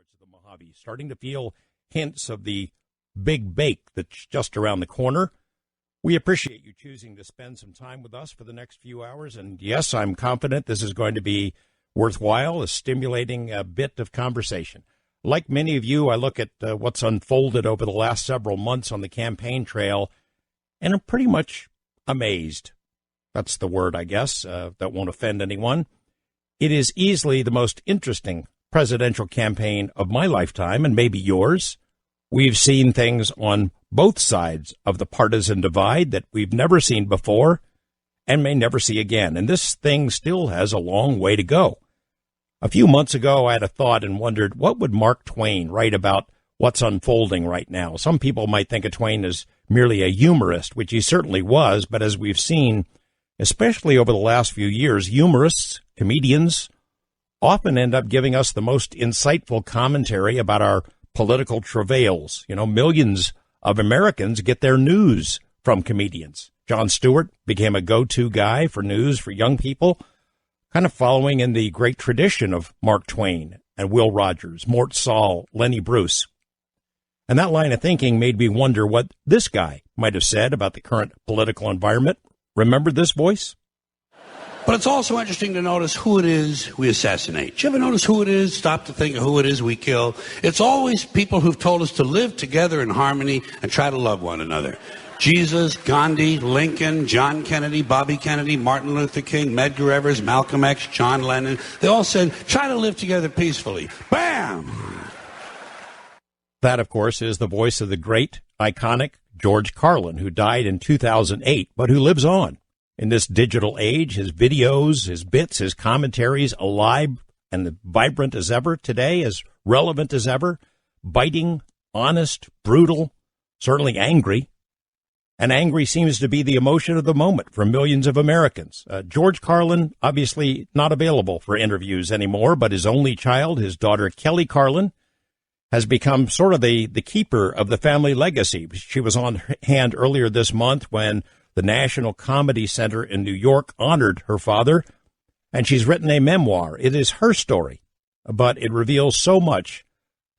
parts of the Mojave, starting to feel hints of the big bake that's just around the corner. We appreciate you choosing to spend some time with us for the next few hours. And yes, I'm confident this is going to be worthwhile, a stimulating bit of conversation. Like many of you, I look at what's unfolded over the last several months on the campaign trail, and I'm pretty much amazed. That's the word, I guess, that won't offend anyone. It is easily the most interesting presidential campaign of my lifetime, and maybe yours. We've seen things on both sides of the partisan divide that we've never seen before and may never see again. And this thing still has a long way to go. A few months ago, I had a thought and wondered, what would Mark Twain write about what's unfolding right now? Some people might think of Twain as merely a humorist, which he certainly was, but as we've seen, especially over the last few years, humorists, comedians, often end up giving us the most insightful commentary about our political travails. You know, millions of Americans get their news from comedians. Jon Stewart became a go-to guy for news for young people, kind of following in the great tradition of Mark Twain and Will Rogers, Mort Saul, Lenny Bruce. And that line of thinking made me wonder what this guy might have said about the current political environment. Remember this voice? But it's also interesting to notice who it is we assassinate. Do you ever notice who it is? Stop to think of who it is we kill. It's always people who've told us to live together in harmony and try to love one another. Jesus, Gandhi, Lincoln, John Kennedy, Bobby Kennedy, Martin Luther King, Medgar Evers, Malcolm X, John Lennon. They all said, try to live together peacefully. Bam! That, of course, is the voice of the great, iconic George Carlin, who died in 2008, but who lives on. In this digital age, his videos, his bits, his commentaries, alive and vibrant as ever today, as relevant as ever, biting, honest, brutal, certainly angry. And angry seems to be the emotion of the moment for millions of Americans. George Carlin, obviously not available for interviews anymore, but his only child, his daughter Kelly Carlin, has become sort of the keeper of the family legacy. She was on hand earlier this month when the National Comedy Center in New York honored her father, and she's written a memoir. It is her story, but it reveals so much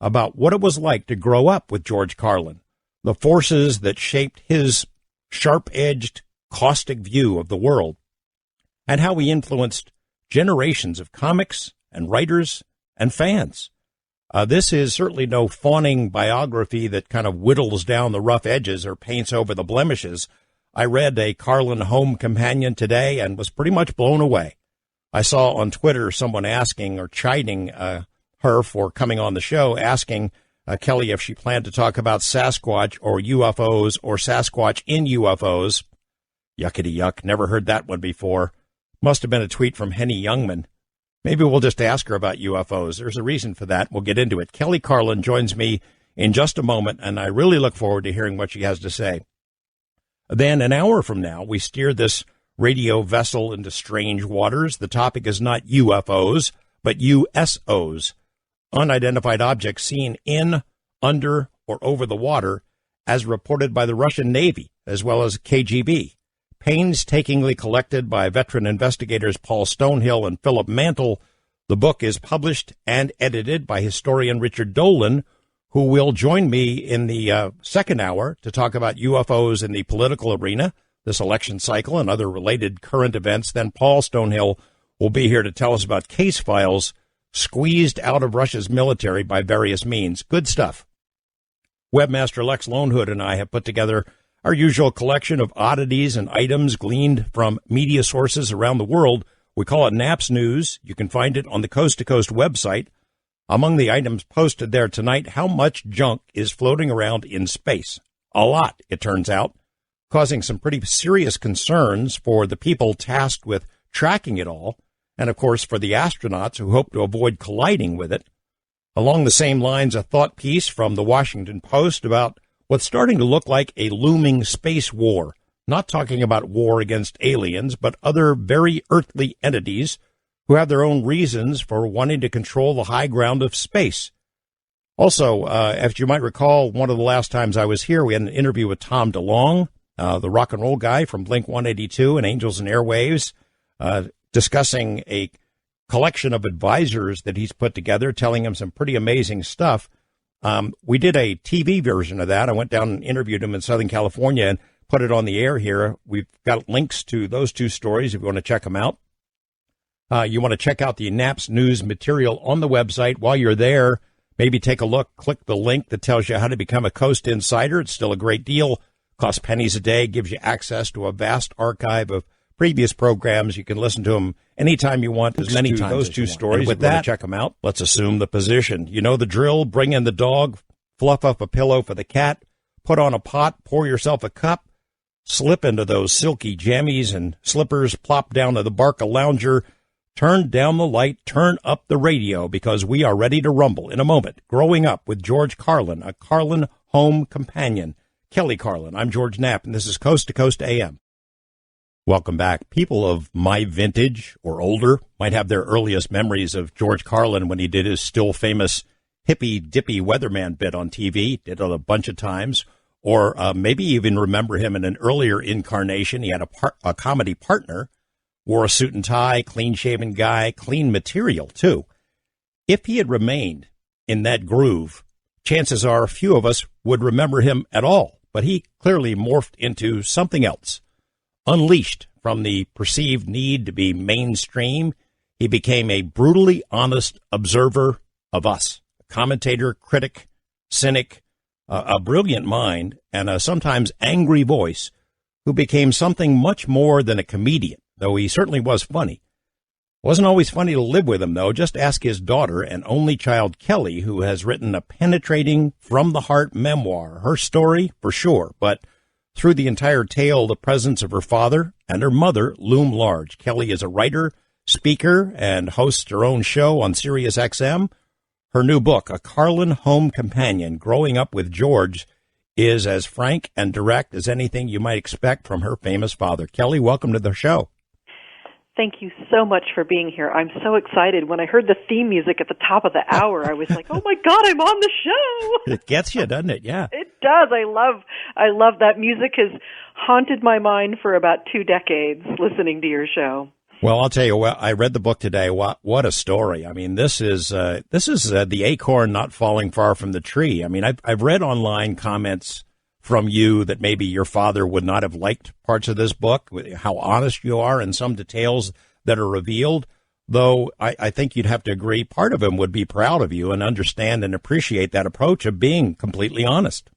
about what it was like to grow up with George Carlin, the forces that shaped his sharp-edged, caustic view of the world, and how he influenced generations of comics and writers and fans. This is certainly no fawning biography that kind of whittles down the rough edges or paints over the blemishes. I read a Carlin Home Companion today and was pretty much blown away. I saw on Twitter someone asking or chiding her for coming on the show, asking Kelly if she planned to talk about Sasquatch or UFOs or Sasquatch in UFOs. Yuckity yuck, never heard that one before. Must have been a tweet from Henny Youngman. Maybe we'll just ask her about UFOs. There's a reason for that. We'll get into it. Kelly Carlin joins me in just a moment, and I really look forward to hearing what she has to say. Then an hour from now, we steer this radio vessel into strange waters. The topic is not UFOs, but USOs, unidentified objects seen in, under, or over the water, as reported by the Russian Navy, as well as KGB. Painstakingly collected by veteran investigators Paul Stonehill and Philip Mantle, the book is published and edited by historian Richard Dolan, who will join me in the second hour to talk about UFOs in the political arena, this election cycle, and other related current events. Then Paul Stonehill will be here to tell us about case files squeezed out of Russia's military by various means. Good stuff. Webmaster Lex Lonehood and I have put together our usual collection of oddities and items gleaned from media sources around the world. We call it Naps News. You can find it on the Coast to Coast website. Among the items posted there tonight, how much junk is floating around in space? A lot, it turns out, causing some pretty serious concerns for the people tasked with tracking it all, and of course for the astronauts who hope to avoid colliding with it. Along the same lines, a thought piece from the Washington Post about what's starting to look like a looming space war, not talking about war against aliens, but other very earthly entities who have their own reasons for wanting to control the high ground of space. Also, as you might recall, one of the last times I was here, we had an interview with Tom DeLonge, the rock and roll guy from Blink-182 and Angels and Airwaves, discussing a collection of advisors that he's put together, telling him some pretty amazing stuff. We did a TV version of that. I went down and interviewed him in Southern California and put it on the air here. We've got links to those two stories if you want to check them out. You want to check out the Naps News material on the website. While you're there, maybe take a look, click the link that tells you how to become a Coast Insider. It's still a great deal. Costs pennies a day, gives you access to a vast archive of previous programs. You can listen to them anytime you want, as many times those two stories. And with that, check them out. Let's assume the position. You know the drill. Bring in the dog, fluff up a pillow for the cat, put on a pot, pour yourself a cup, slip into those silky jammies and slippers, plop down to the Barca lounger, turn down the light, turn up the radio, because we are ready to rumble in a moment. Growing Up with George Carlin, a Carlin home companion. Kelly Carlin. I'm George Knapp, and this is Coast to Coast AM. Welcome back. People of my vintage or older might have their earliest memories of George Carlin when he did his still famous hippy-dippy weatherman bit on TV, did it a bunch of times, or maybe even remember him in an earlier incarnation. He had a comedy partner, wore a suit and tie, clean-shaven guy, clean material, too. If he had remained in that groove, chances are few of us would remember him at all, but he clearly morphed into something else. Unleashed from the perceived need to be mainstream, he became a brutally honest observer of us, a commentator, critic, cynic, a brilliant mind, and a sometimes angry voice who became something much more than a comedian, though he certainly was funny. Wasn't always funny to live with him, though. Just ask his daughter and only child, Kelly, who has written a penetrating, from-the-heart memoir. Her story, for sure, but through the entire tale, the presence of her father and her mother loom large. Kelly is a writer, speaker, and hosts her own show on Sirius XM. Her new book, A Carlin Home Companion, Growing Up with George, is as frank and direct as anything you might expect from her famous father. Kelly, welcome to the show. Thank you so much for being here. I'm so excited. When I heard the theme music at the top of the hour, I was like, oh my God, I'm on the show. It gets you, doesn't it? Yeah. It does. I love that. Music has haunted my mind for about 2 decades listening to your show. Well, I'll tell you what, I read the book today. What a story. I mean, this is the acorn not falling far from the tree. I mean, I've read online comments from you that maybe your father would not have liked parts of this book, how honest you are and some details that are revealed, though I think you'd have to agree part of him would be proud of you and understand and appreciate that approach of being completely honest.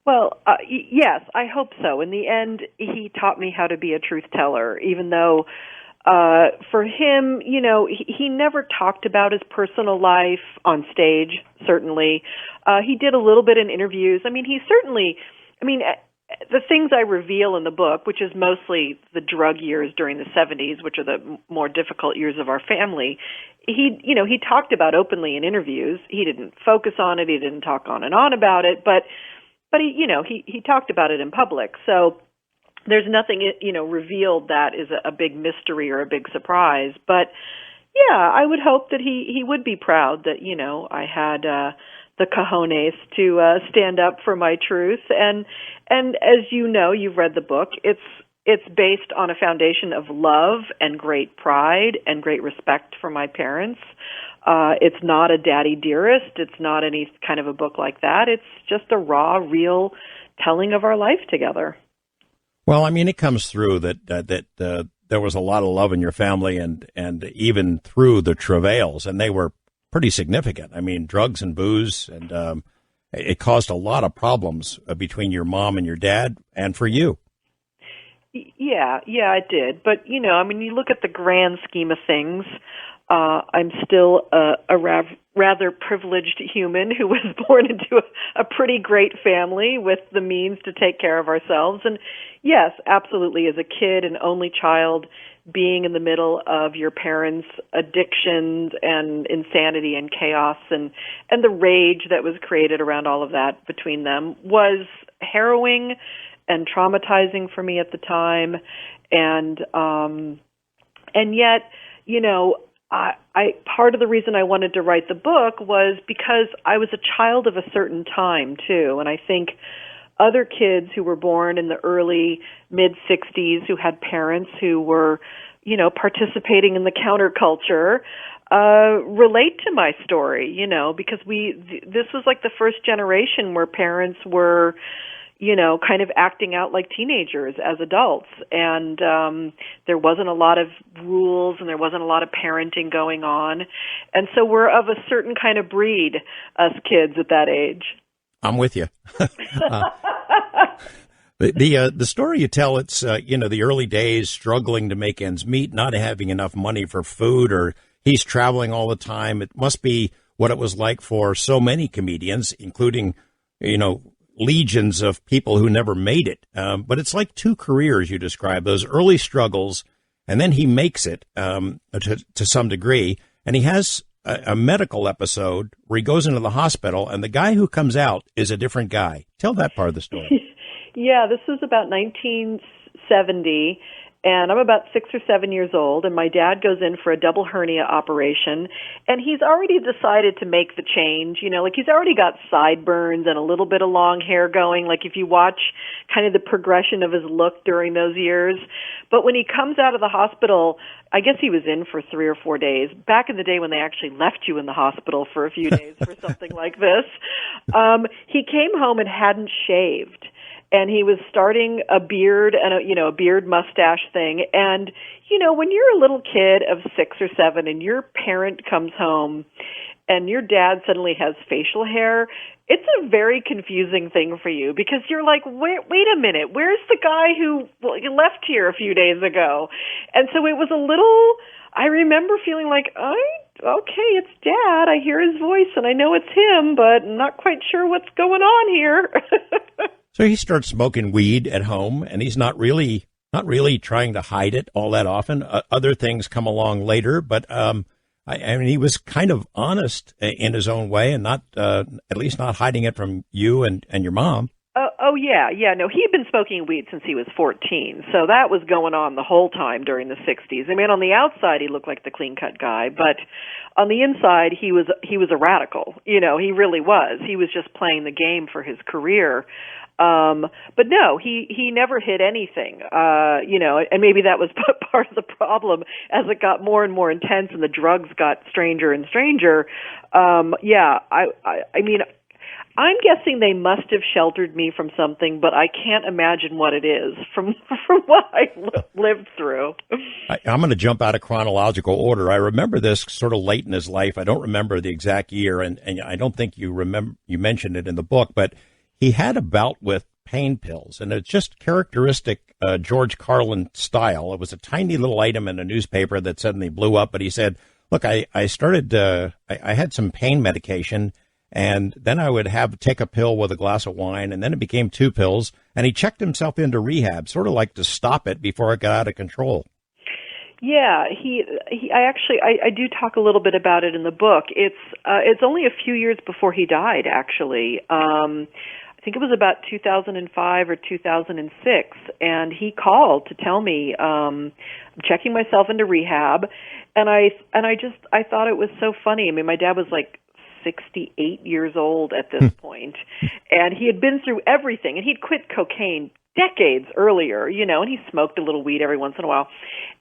Well, yes, I hope so. In the end, he taught me how to be a truth teller, even though for him, you know, he never talked about his personal life on stage, certainly. He did a little bit in interviews. I mean, the things I reveal in the book, which is mostly the drug years during the 70s, which are the more difficult years of our family, he talked about openly in interviews. He didn't focus on it. He didn't talk on and on about it, but he talked about it in public. So there's nothing, revealed that is a big mystery or a big surprise. But yeah, I would hope that he would be proud that, I had the cojones to stand up for my truth. And as you know, you've read the book, it's based on a foundation of love and great pride and great respect for my parents. It's not a daddy dearest. It's not any kind of a book like that. It's just a raw, real telling of our life together. Well, I mean, it comes through that there was a lot of love in your family, and even through the travails, and they were pretty significant. I mean, drugs and booze, and it caused a lot of problems between your mom and your dad, and for you. Yeah, it did. But you look at the grand scheme of things. I'm still a rather privileged human who was born into a pretty great family with the means to take care of ourselves. And yes, absolutely, as a kid, an only child, being in the middle of your parents' addictions and insanity and chaos and the rage that was created around all of that between them was harrowing and traumatizing for me at the time. And yet, I part of the reason I wanted to write the book was because I was a child of a certain time too, and I think other kids who were born in the early mid-60s who had parents who were, participating in the counterculture, relate to my story, because this was like the first generation where parents were, kind of acting out like teenagers as adults. And there wasn't a lot of rules and there wasn't a lot of parenting going on. And so we're of a certain kind of breed, us kids at that age. I'm with you. The story you tell, it's, the early days, struggling to make ends meet, not having enough money for food, or he's traveling all the time. It must be what it was like for so many comedians, including, legions of people who never made it. But it's like two careers you describe, those early struggles, and then he makes it to some degree. And he has a medical episode where he goes into the hospital, and the guy who comes out is a different guy. Tell that part of the story. Yeah, this was about 1970. And I'm about 6 or 7 years old, and my dad goes in for a double hernia operation, and he's already decided to make the change. He's already got sideburns and a little bit of long hair going, like if you watch kind of the progression of his look during those years. But when he comes out of the hospital, I guess he was in for 3 or 4 days. Back in the day when they actually left you in the hospital for a few days for something like this, he came home and hadn't shaved. And he was starting a beard and a beard mustache thing. And, when you're a little kid of 6 or 7 and your parent comes home and your dad suddenly has facial hair, it's a very confusing thing for you because you're like, wait a minute, where's the guy who left here a few days ago? And so it was I remember feeling like, okay, it's Dad. I hear his voice and I know it's him, but I'm not quite sure what's going on here. So he starts smoking weed at home, and he's not really trying to hide it all that often. Other things come along later, but I mean, he was kind of honest in his own way, and not at least not hiding it from you and your mom. Yeah. No, he had been smoking weed since he was 14, so that was going on the whole time during the 60s. I mean, on the outside, he looked like the clean-cut guy, but on the inside, he was a radical. He really was. He was just playing the game for his career. But no, he never hid anything, and maybe that was part of the problem as it got more and more intense and the drugs got stranger and stranger. I mean, I'm guessing they must have sheltered me from something, but I can't imagine what it is from what I lived through. I'm going to jump out of chronological order. I remember this sort of late in his life. I don't remember the exact year, and I don't think you mentioned it in the book, but he had a bout with pain pills, and it's just characteristic George Carlin style. It was a tiny little item in a newspaper that suddenly blew up, but he said, look, I had some pain medication, and then I would take a pill with a glass of wine, and then it became 2 pills, and he checked himself into rehab, sort of like to stop it before it got out of control. Yeah, I do talk a little bit about it in the book. It's only a few years before he died, actually. I think it was about 2005 or 2006, and he called to tell me I'm checking myself into rehab, and I thought it was so funny. I mean, my dad was like 68 years old at this point, and he had been through everything, and he'd quit cocaine decades earlier, and he smoked a little weed every once in a while.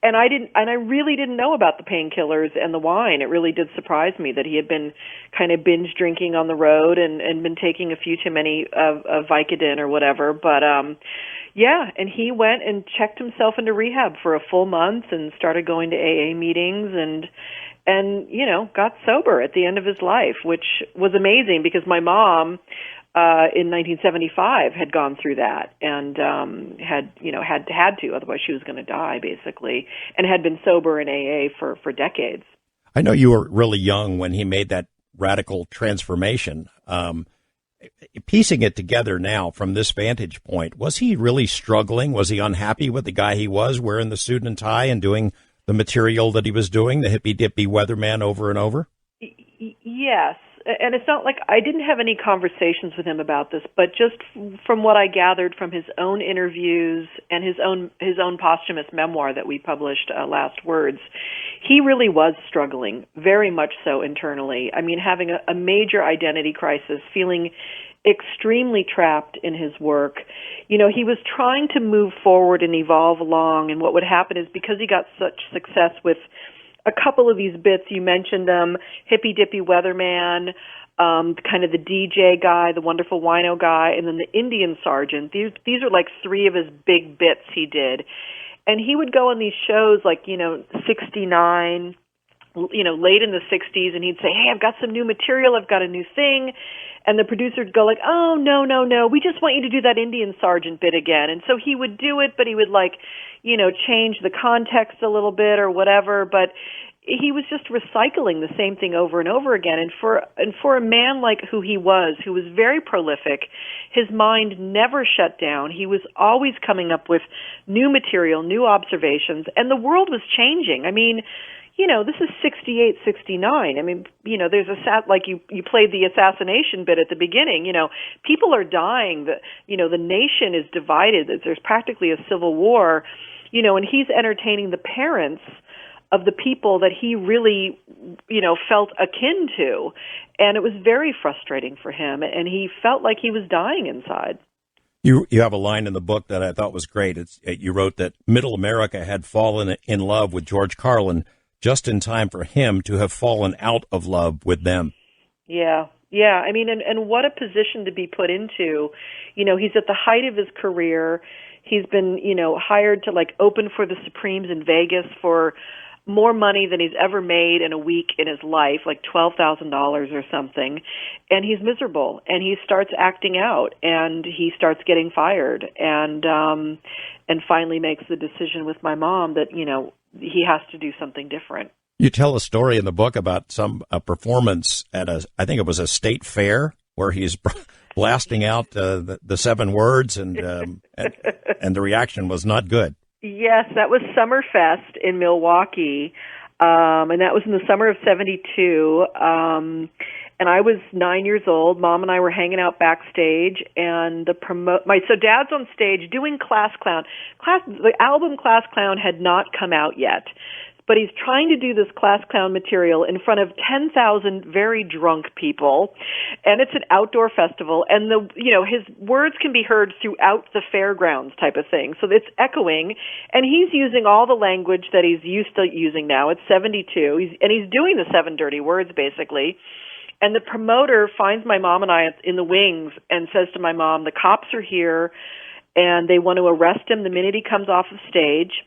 And I really didn't know about the painkillers and the wine. It really did surprise me that he had been kind of binge drinking on the road and been taking a few too many of Vicodin or whatever. But, and he went and checked himself into rehab for a full month and started going to AA meetings and got sober at the end of his life, which was amazing because my mom, in 1975 had gone through that and had to, otherwise she was going to die basically, and had been sober in AA for decades. I know you were really young when he made that radical transformation. Piecing it together now from this vantage point, was he really struggling? Was he unhappy with the guy he was, wearing the suit and tie and doing the material that he was doing, the hippy-dippy weatherman over and over? Yes. And it's not like I didn't have any conversations with him about this, but just from what I gathered from his own interviews and his own posthumous memoir that we published, Last Words, he really was struggling very much so internally. I mean, having a major identity crisis, feeling extremely trapped in his work. You know, he was trying to move forward and evolve along, and what would happen is because he got such success with a couple of these bits, you mentioned them, Hippy Dippy Weatherman, kind of the DJ guy, the Wonderful Wino guy, and then the Indian Sergeant. These are like three of his big bits he did. And he would go on these shows like, 69, late in the 60s, and he'd say, hey, I've got some new material, I've got a new thing. And the producer would go like, oh, no, we just want you to do that Indian Sergeant bit again. And so he would do it, but he would change the context a little bit or whatever. But he was just recycling the same thing over and over again. And for a man like who he was, who was very prolific, his mind never shut down. He was always coming up with new material, new observations, and the world was changing. I mean, this is 68, 69. I mean, there's you played the assassination bit at the beginning. People are dying. The nation is divided. There's practically a civil war, and he's entertaining the parents of the people that he really, felt akin to. And it was very frustrating for him, and he felt like he was dying inside. You have a line in the book that I thought was great. You wrote that Middle America had fallen in love with George Carlin just in time for him to have fallen out of love with them. Yeah. I mean, and what a position to be put into. He's at the height of his career. He's been, hired to open for the Supremes in Vegas for more money than he's ever made in a week in his life, like $12,000 or something. And he's miserable, and he starts acting out, and he starts getting fired, and finally makes the decision with my mom that, he has to do something different. You tell a story in the book about a performance at I think it was a state fair, where he's blasting out the 7 words, and the reaction was not good. Yes, that was Summerfest in Milwaukee, and that was in the summer of '72. And I was 9 years old. Mom and I were hanging out backstage, and so Dad's on stage doing Class Clown. The album Class Clown had not come out yet, but he's trying to do this Class Clown material in front of 10,000 very drunk people, and it's an outdoor festival, and his words can be heard throughout the fairgrounds type of thing. So it's echoing, and he's using all the language that he's used to using now. It's 72, and he's doing the 7 dirty words basically. And the promoter finds my mom and I in the wings and says to my mom, the cops are here, and they want to arrest him the minute he comes off the stage.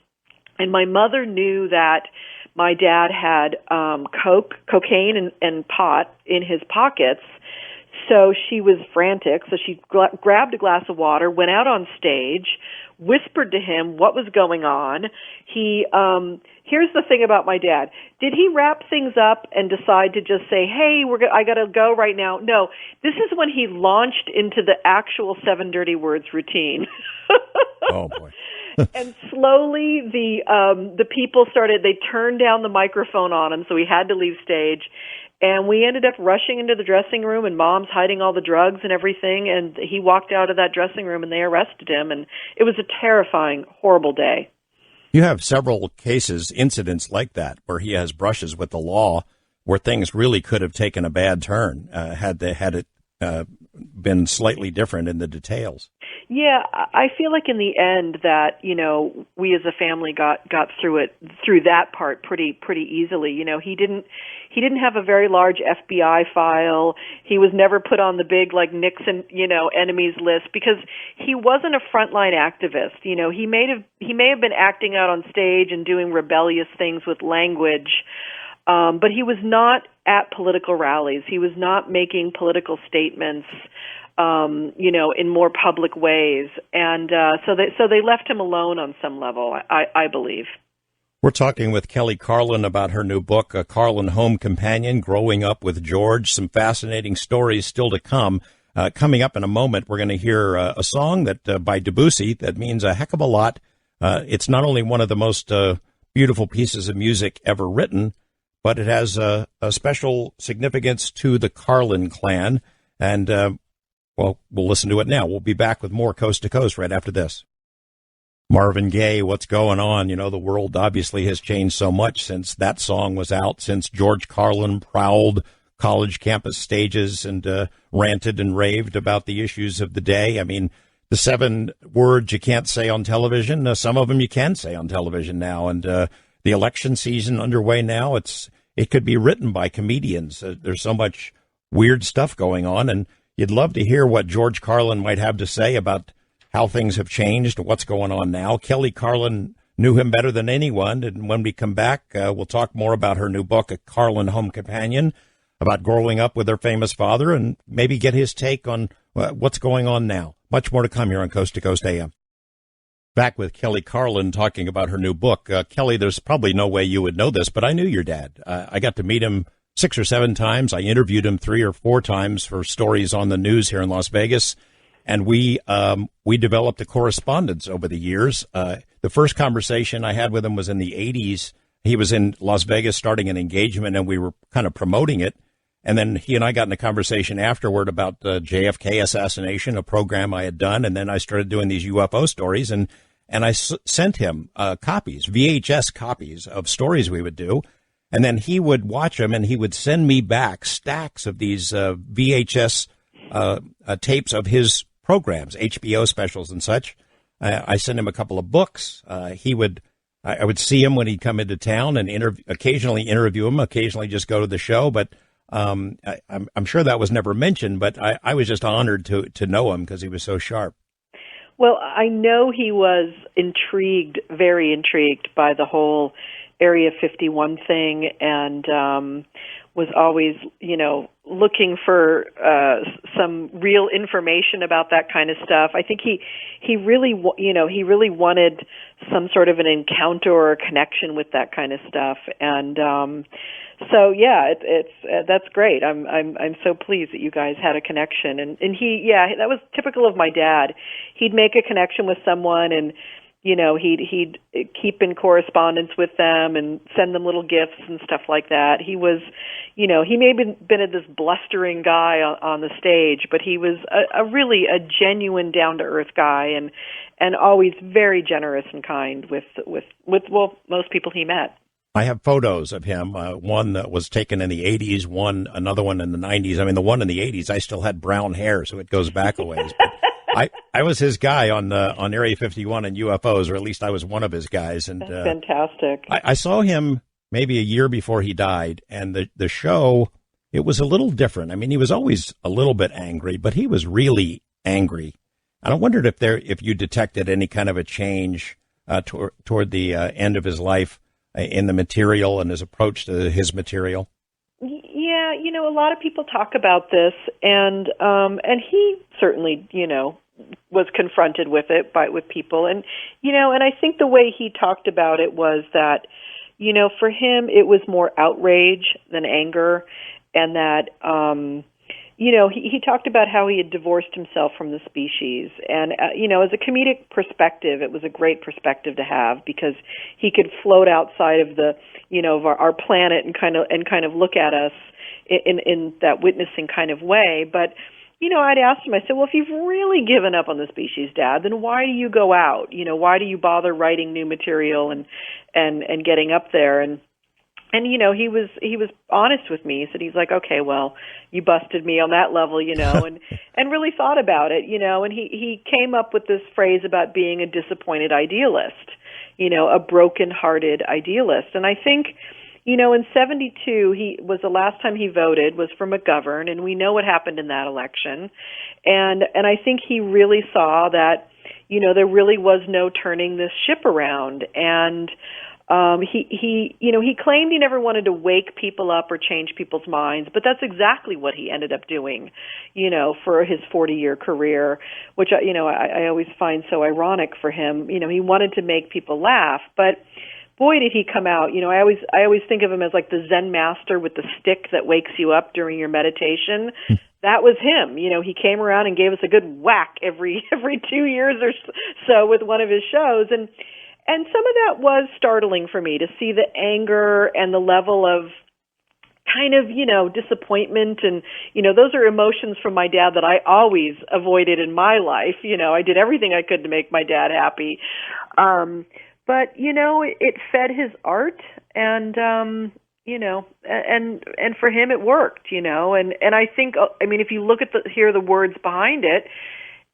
And my mother knew that my dad had cocaine and pot in his pockets, so she was frantic. So she grabbed a glass of water, went out on stage, whispered to him what was going on. Here's the thing about my dad. Did he wrap things up and decide to just say, hey, I got to go right now? No, this is when he launched into the actual 7 dirty words routine. Oh, boy. And slowly the people they turned down the microphone on him, so he had to leave stage. And we ended up rushing into the dressing room, and Mom's hiding all the drugs and everything, and he walked out of that dressing room, and they arrested him, and it was a terrifying, horrible day. You have several incidents like that, where he has brushes with the law, where things really could have taken a bad turn had it been slightly different in the details. Yeah, I feel like in the end that, we as a family got through that part pretty easily. He didn't have a very large FBI file. He was never put on the big Nixon, enemies list, because he wasn't a frontline activist. He may have been acting out on stage and doing rebellious things with language, but he was not at political rallies. He was not making political statements, in more public ways. And so they left him alone on some level, I believe. We're talking with Kelly Carlin about her new book, A Carlin Home Companion, Growing Up with George. Some fascinating stories still to come. Coming up in a moment, we're going to hear a song that by Debussy that means a heck of a lot. It's not only one of the most beautiful pieces of music ever written, but it has a special significance to the Carlin clan. And, we'll listen to it now. We'll be back with more Coast to Coast right after this. Marvin Gaye, what's going on? The world obviously has changed so much since that song was out, since George Carlin prowled college campus stages and ranted and raved about the issues of the day. I mean, the 7 words you can't say on television, some of them you can say on television now. And the election season underway now, it could be written by comedians. There's so much weird stuff going on, and you'd love to hear what George Carlin might have to say about how things have changed, what's going on now. Kelly Carlin knew him better than anyone, and when we come back, we'll talk more about her new book, A Carlin Home Companion, about growing up with her famous father, and maybe get his take on what's going on now. Much more to come here on Coast to Coast AM. Back with Kelly Carlin talking about her new book. Kelly, there's probably no way you would know this, but I knew your dad. I got to meet him 6 or 7 times. I interviewed him 3 or 4 times for stories on the news here in Las Vegas, and we developed a correspondence over the years. The first conversation I had with him was in the 80s. He was in Las Vegas starting an engagement, and we were kind of promoting it. And then he and I got in a conversation afterward about the JFK assassination, a program I had done. And then I started doing these UFO stories, and I sent him copies, VHS copies of stories we would do. And then he would watch them, and he would send me back stacks of these VHS tapes of his programs, HBO specials and such. I sent him a couple of books. I would see him when he'd come into town and occasionally interview him, occasionally just go to the show. But I'm sure that was never mentioned, but I was just honored to know him because he was so sharp. Well, I know he was intrigued, very intrigued by the whole Area 51 thing, and was always, looking for some real information about that kind of stuff. I think he really wanted some sort of an encounter or a connection with that kind of stuff, and so yeah, that's great. I'm so pleased that you guys had a connection, and that was typical of my dad. He'd make a connection with someone, and he'd keep in correspondence with them and send them little gifts and stuff like that. He was, he may have been this blustering guy on the stage, but he was a really a genuine down-to-earth guy, and always very generous and kind with most people he met. I have photos of him, one that was taken in the 80s, another one in the 90s. I mean, the one in the 80s, I still had brown hair, so it goes back a ways. I was his guy on Area 51 and UFOs, or at least I was one of his guys. And that's fantastic. I saw him maybe a year before he died, and the show, it was a little different. I mean, he was always a little bit angry, but he was really angry. And I wondered if you detected any kind of a change toward the end of his life in the material and his approach to his material. Yeah, a lot of people talk about this, and he certainly, was confronted with it with people, and and I think the way he talked about it was that, for him it was more outrage than anger, and that he talked about how he had divorced himself from the species, and as a comedic perspective, it was a great perspective to have, because he could float outside of the of our planet and kind of look at us in that witnessing kind of way. But I'd asked him, I said, well, if you've really given up on the species, Dad, then why do you go out? Why do you bother writing new material and getting up there? And he was honest with me. He said, he's like, okay, well, you busted me on that level, and really thought about it, and he came up with this phrase about being a disappointed idealist, a broken-hearted idealist. And I think, in 72, he was the last time he voted was for McGovern, and we know what happened in that election. And I think he really saw that, there really was no turning this ship around. And he claimed he never wanted to wake people up or change people's minds, but that's exactly what he ended up doing, for his 40-year career, which, I always find so ironic for him. He wanted to make people laugh, but boy, did he come out. I always think of him as like the Zen master with the stick that wakes you up during your meditation. That was him. He came around and gave us a good whack every 2 years or so with one of his shows. And some of that was startling for me, to see the anger and the level of kind of, disappointment. And, those are emotions from my dad that I always avoided in my life. I did everything I could to make my dad happy. But, it fed his art, and, and for him it worked, and I think, I mean, if you look at hear the words behind it,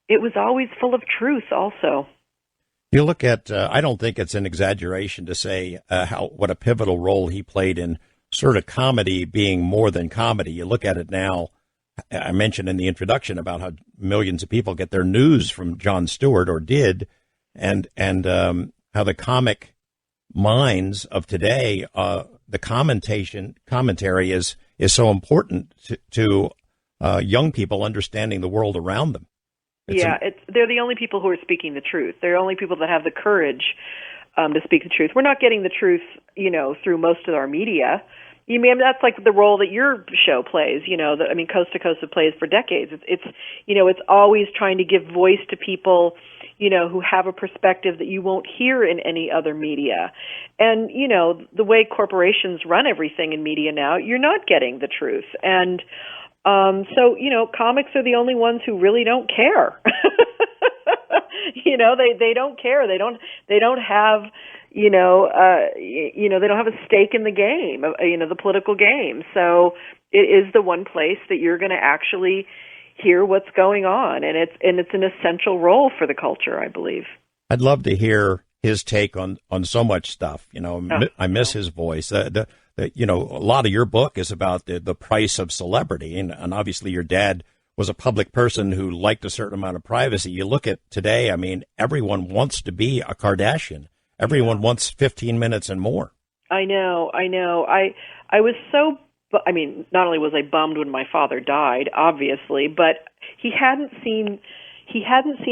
it was always full of truth also. You look at, I don't think it's an exaggeration to say what a pivotal role he played in sort of comedy being more than comedy. You look at it now. I mentioned in the introduction about how millions of people get their news from Jon Stewart, or did, and how the comic minds of today, the commentary is so important to young people understanding the world around them. They're the only people who are speaking the truth. They're the only people that have the courage to speak the truth. We're not getting the truth, through most of our media. That's like the role that your show plays. Coast to Coast have played for decades. It's always trying to give voice to people, who have a perspective that you won't hear in any other media. And the way corporations run everything in media now, you're not getting the truth. And so comics are the only ones who really don't care. They don't care. They don't have. They don't have a stake in the game, the political game. So it is the one place that you're going to actually hear what's going on, and it's an essential role for the culture, I believe. I'd love to hear his take on so much stuff. I miss his voice. A lot of your book is about the price of celebrity, and obviously your dad was a public person who liked a certain amount of privacy. You look at today, everyone wants to be a Kardashian. Everyone wants 15 minutes and more. I know. I was so, not only was I bummed when my father died, obviously, but he hadn't seen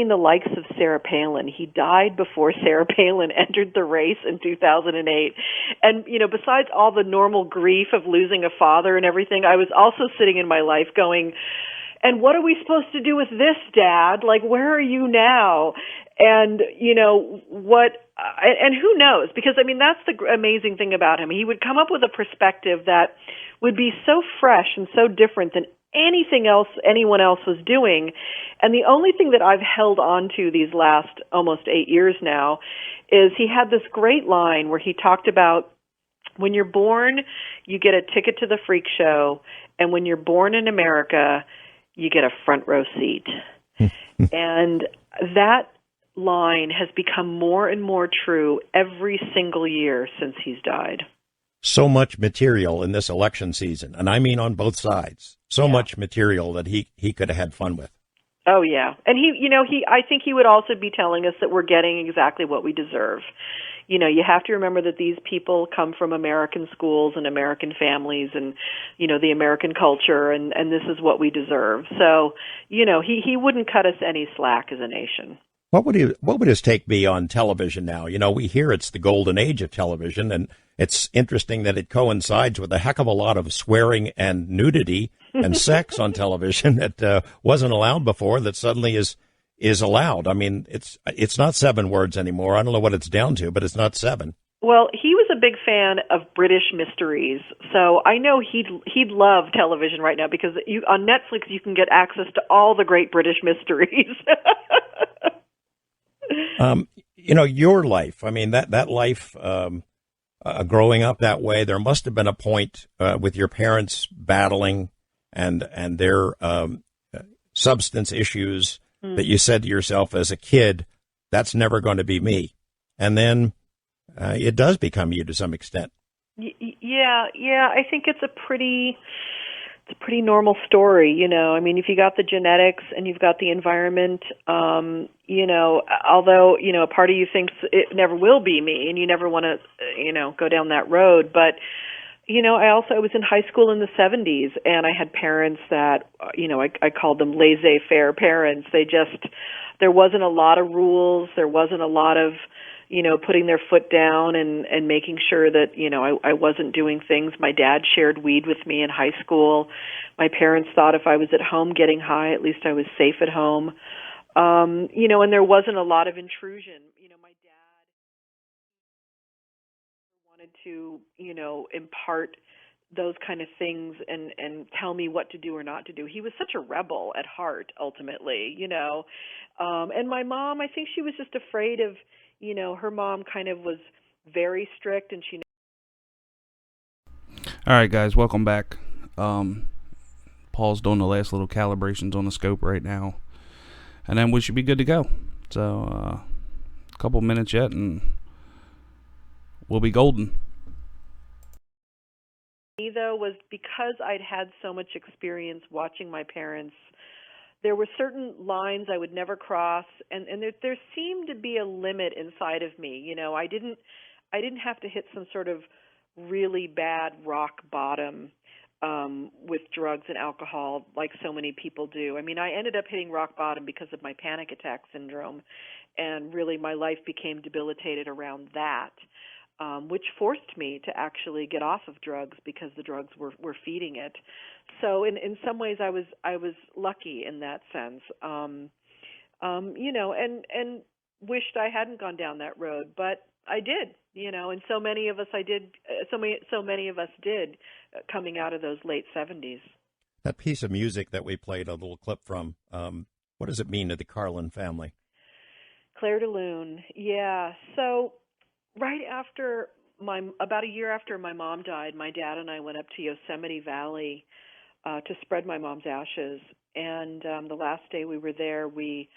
the likes of Sarah Palin. He died before Sarah Palin entered the race in 2008. And, besides all the normal grief of losing a father and everything, I was also sitting in my life going, and what are we supposed to do with this, Dad? Like, where are you now? And, and who knows? Because, that's the amazing thing about him. He would come up with a perspective that would be so fresh and so different than anything else anyone else was doing. And the only thing that I've held on to these last almost 8 years now is he had this great line where he talked about, when you're born, you get a ticket to the freak show, and when you're born in America, you get a front row seat. And that line has become more and more true every single year since he's died. So much material in this election season, and I mean on both sides. So much material that he could have had fun with. Oh, yeah. And I think he would also be telling us that we're getting exactly what we deserve. You have to remember that these people come from American schools and American families and, the American culture, and this is what we deserve. So, he wouldn't cut us any slack as a nation. What would his take be on television now? We hear it's the golden age of television, and it's interesting that it coincides with a heck of a lot of swearing and nudity and sex on television that wasn't allowed before, that suddenly is allowed. It's not 7 words anymore. I don't know what it's down to, but it's not 7. Well, he was a big fan of British mysteries, so I know he'd love television right now, because on Netflix you can get access to all the great British mysteries. Your life. That life. Growing up that way, there must have been a point with your parents battling and their substance issues that you said to yourself as a kid, that's never going to be me. And then it does become you to some extent. Yeah. I think it's a pretty normal story, if you got the genetics and you've got the environment, although, a part of you thinks it never will be me and you never want to, go down that road. But, I was in high school in the 70s, and I had parents that, I called them laissez-faire parents. There wasn't a lot of rules. There wasn't a lot of, putting their foot down and making sure that, I wasn't doing things. My dad shared weed with me in high school. My parents thought if I was at home getting high, at least I was safe at home. And there wasn't a lot of intrusion. My dad wanted to, impart those kind of things and tell me what to do or not to do. He was such a rebel at heart, ultimately, and my mom, I think she was just afraid of, her mom kind of was very strict, and she. All right, guys, welcome back. Paul's doing the last little calibrations on the scope right now, and then we should be good to go. So, a couple minutes yet, and we'll be golden. Me, though, was because I'd had so much experience watching my parents. There were certain lines I would never cross, and there seemed to be a limit inside of me. I didn't have to hit some sort of really bad rock bottom with drugs and alcohol like so many people do. I mean, I ended up hitting rock bottom because of my panic attack syndrome, and really my life became debilitated around that, which forced me to actually get off of drugs because the drugs were feeding it. So in some ways I was lucky in that sense. And wished I hadn't gone down that road, but I did, and so many of us so many of us did, coming out of those late 70s. That piece of music that we played a little clip from, what does it mean to the Carlin family? Claire de Lune. Yeah. So right after about a year after my mom died, my dad and I went up to Yosemite Valley to spread my mom's ashes. And the last day we were there, we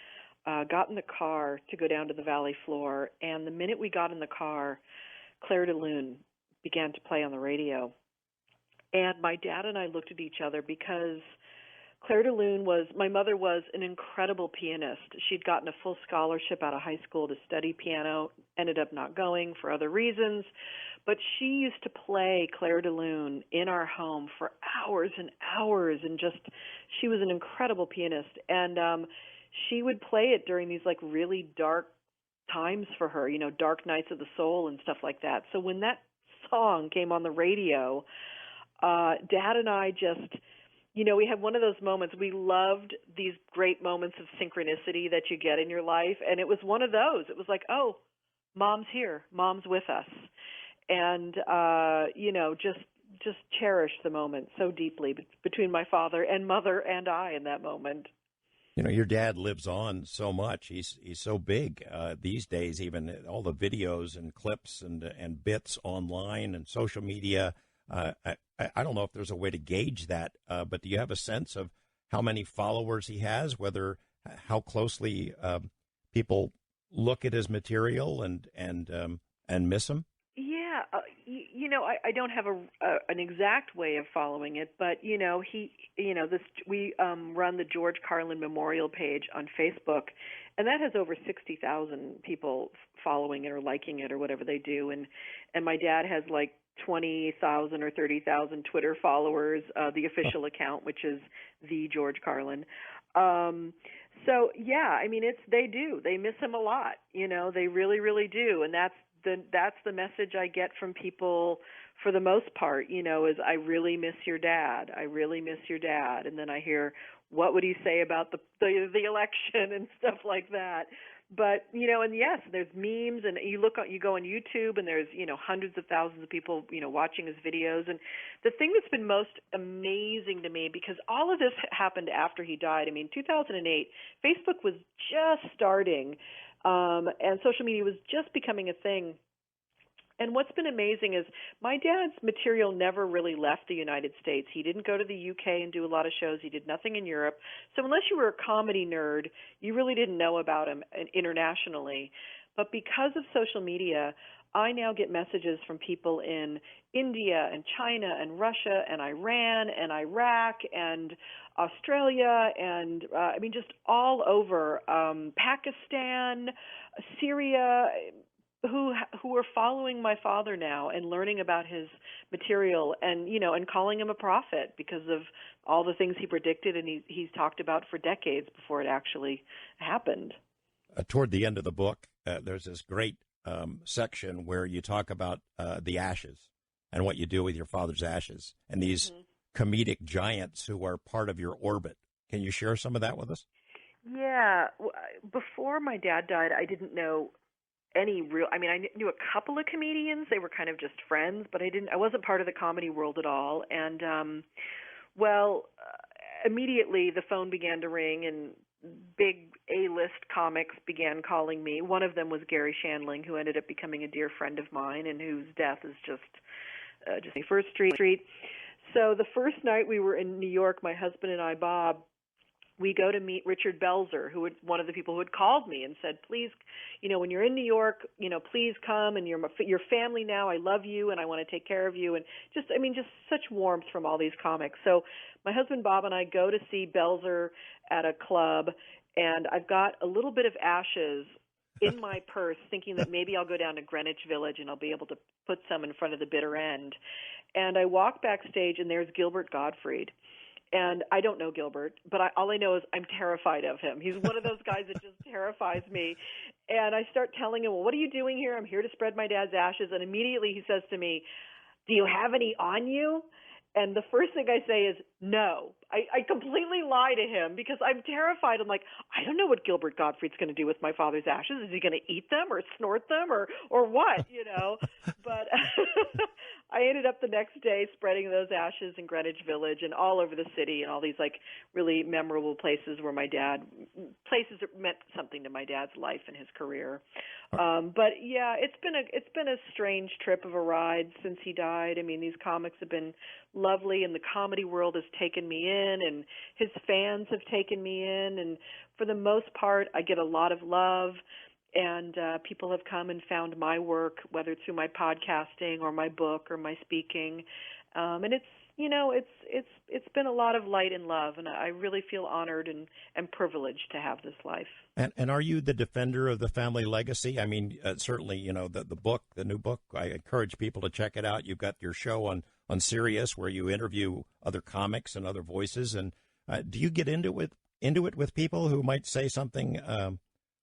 got in the car to go down to the valley floor. And the minute we got in the car, Claire de Lune began to play on the radio. And my dad and I looked at each other because Claire de Lune my mother was an incredible pianist. She'd gotten a full scholarship out of high school to study piano, ended up not going for other reasons, but she used to play Claire de Lune in our home for hours and hours, and she was an incredible pianist. And she would play it during these like really dark times for her, dark nights of the soul and stuff like that. So when that song came on the radio, Dad and I just, we had one of those moments. We loved these great moments of synchronicity that you get in your life, and it was one of those. It was like, oh, Mom's here, Mom's with us, and just cherish the moment so deeply between my father and mother and I in that moment. Your dad lives on so much. He's so big these days. Even all the videos and clips and bits online and social media. I don't know if there's a way to gauge that, but do you have a sense of how many followers he has? How closely people look at his material and miss him? Yeah, I don't have an exact way of following it, but we run the George Carlin Memorial page on Facebook, and that has over 60,000 people following it or liking it or whatever they do, and my dad has like 20,000 or 30,000 Twitter followers, the official account, which is the George Carlin. So yeah, I mean, they miss him a lot, they really, really do, and that's the message I get from people for the most part, is I really miss your dad. I really miss your dad. And then I hear, what would he say about the election and stuff like that. But, and yes, there's memes, and you go on YouTube, and there's, hundreds of thousands of people, watching his videos. And the thing that's been most amazing to me, because all of this happened after he died. I mean, 2008, Facebook was just starting, and social media was just becoming a thing. And what's been amazing is my dad's material never really left the United States. He didn't go to the UK and do a lot of shows. He did nothing in Europe. So unless you were a comedy nerd, you really didn't know about him internationally. But because of social media, I now get messages from people in India and China and Russia and Iran and Iraq and Australia and just all over, Pakistan, Syria, who are following my father now and learning about his material and and calling him a prophet because of all the things he predicted and he's talked about for decades before it actually happened. Toward the end of the book, there's this great section where you talk about the ashes and what you do with your father's ashes and these comedic giants who are part of your orbit. Can you share some of that with us? Yeah. Before my dad died, I didn't know any real, I knew a couple of comedians. They were kind of just friends, but I wasn't part of the comedy world at all. And, immediately the phone began to ring and big A-list comics began calling me. One of them was Gary Shandling, who ended up becoming a dear friend of mine and whose death is just just First Street. So the first night we were in New York, my husband and I, Bob, we go to meet Richard Belzer, who would one of the people who had called me and said, please, when you're in New York, please come, and you're family now. I love you, and I want to take care of you. And just such warmth from all these comics. So my husband Bob and I go to see Belzer at a club, and I've got a little bit of ashes in my purse, thinking that maybe I'll go down to Greenwich Village and I'll be able to put some in front of the bitter end. And I walk backstage, and there's Gilbert Gottfried. And I don't know Gilbert, but all I know is I'm terrified of him. He's one of those guys that just terrifies me. And I start telling him, well, what are you doing here? I'm here to spread my dad's ashes. And immediately he says to me, do you have any on you? And the first thing I say is, no. I completely lie to him because I'm terrified. I'm like, I don't know what Gilbert Gottfried's going to do with my father's ashes. Is he going to eat them or snort them or what, But I ended up the next day spreading those ashes in Greenwich Village and all over the city and all these really memorable places where places that meant something to my dad's life and his career. But yeah, it's been a strange trip of a ride since he died. I mean, these comics have been lovely, and the comedy world has taken me in, and his fans have taken me in, and for the most part, I get a lot of love. And people have come and found my work, whether it's through my podcasting or my book or my speaking, and it's been a lot of light and love, and I really feel honored and privileged to have this life. And are you the defender of the family legacy? I mean, certainly, the new book. I encourage people to check it out. You've got your show on Sirius where you interview other comics and other voices. And do you get into it with people who might say something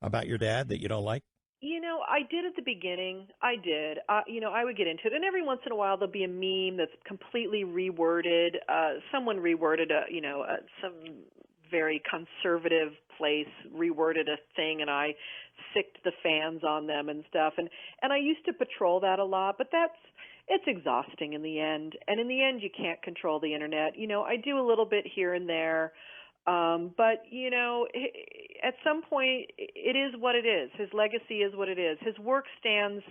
about your dad that you don't like? I did at the beginning. I did. I would get into it. And every once in a while, there'll be a meme that's completely reworded. Someone reworded some very conservative place reworded a thing, and I sicked the fans on them and stuff. And I used to patrol that a lot, but it's exhausting in the end. And in the end, you can't control the internet. I do a little bit here and there. But, at some point, it is what it is. His legacy is what it is. His work stands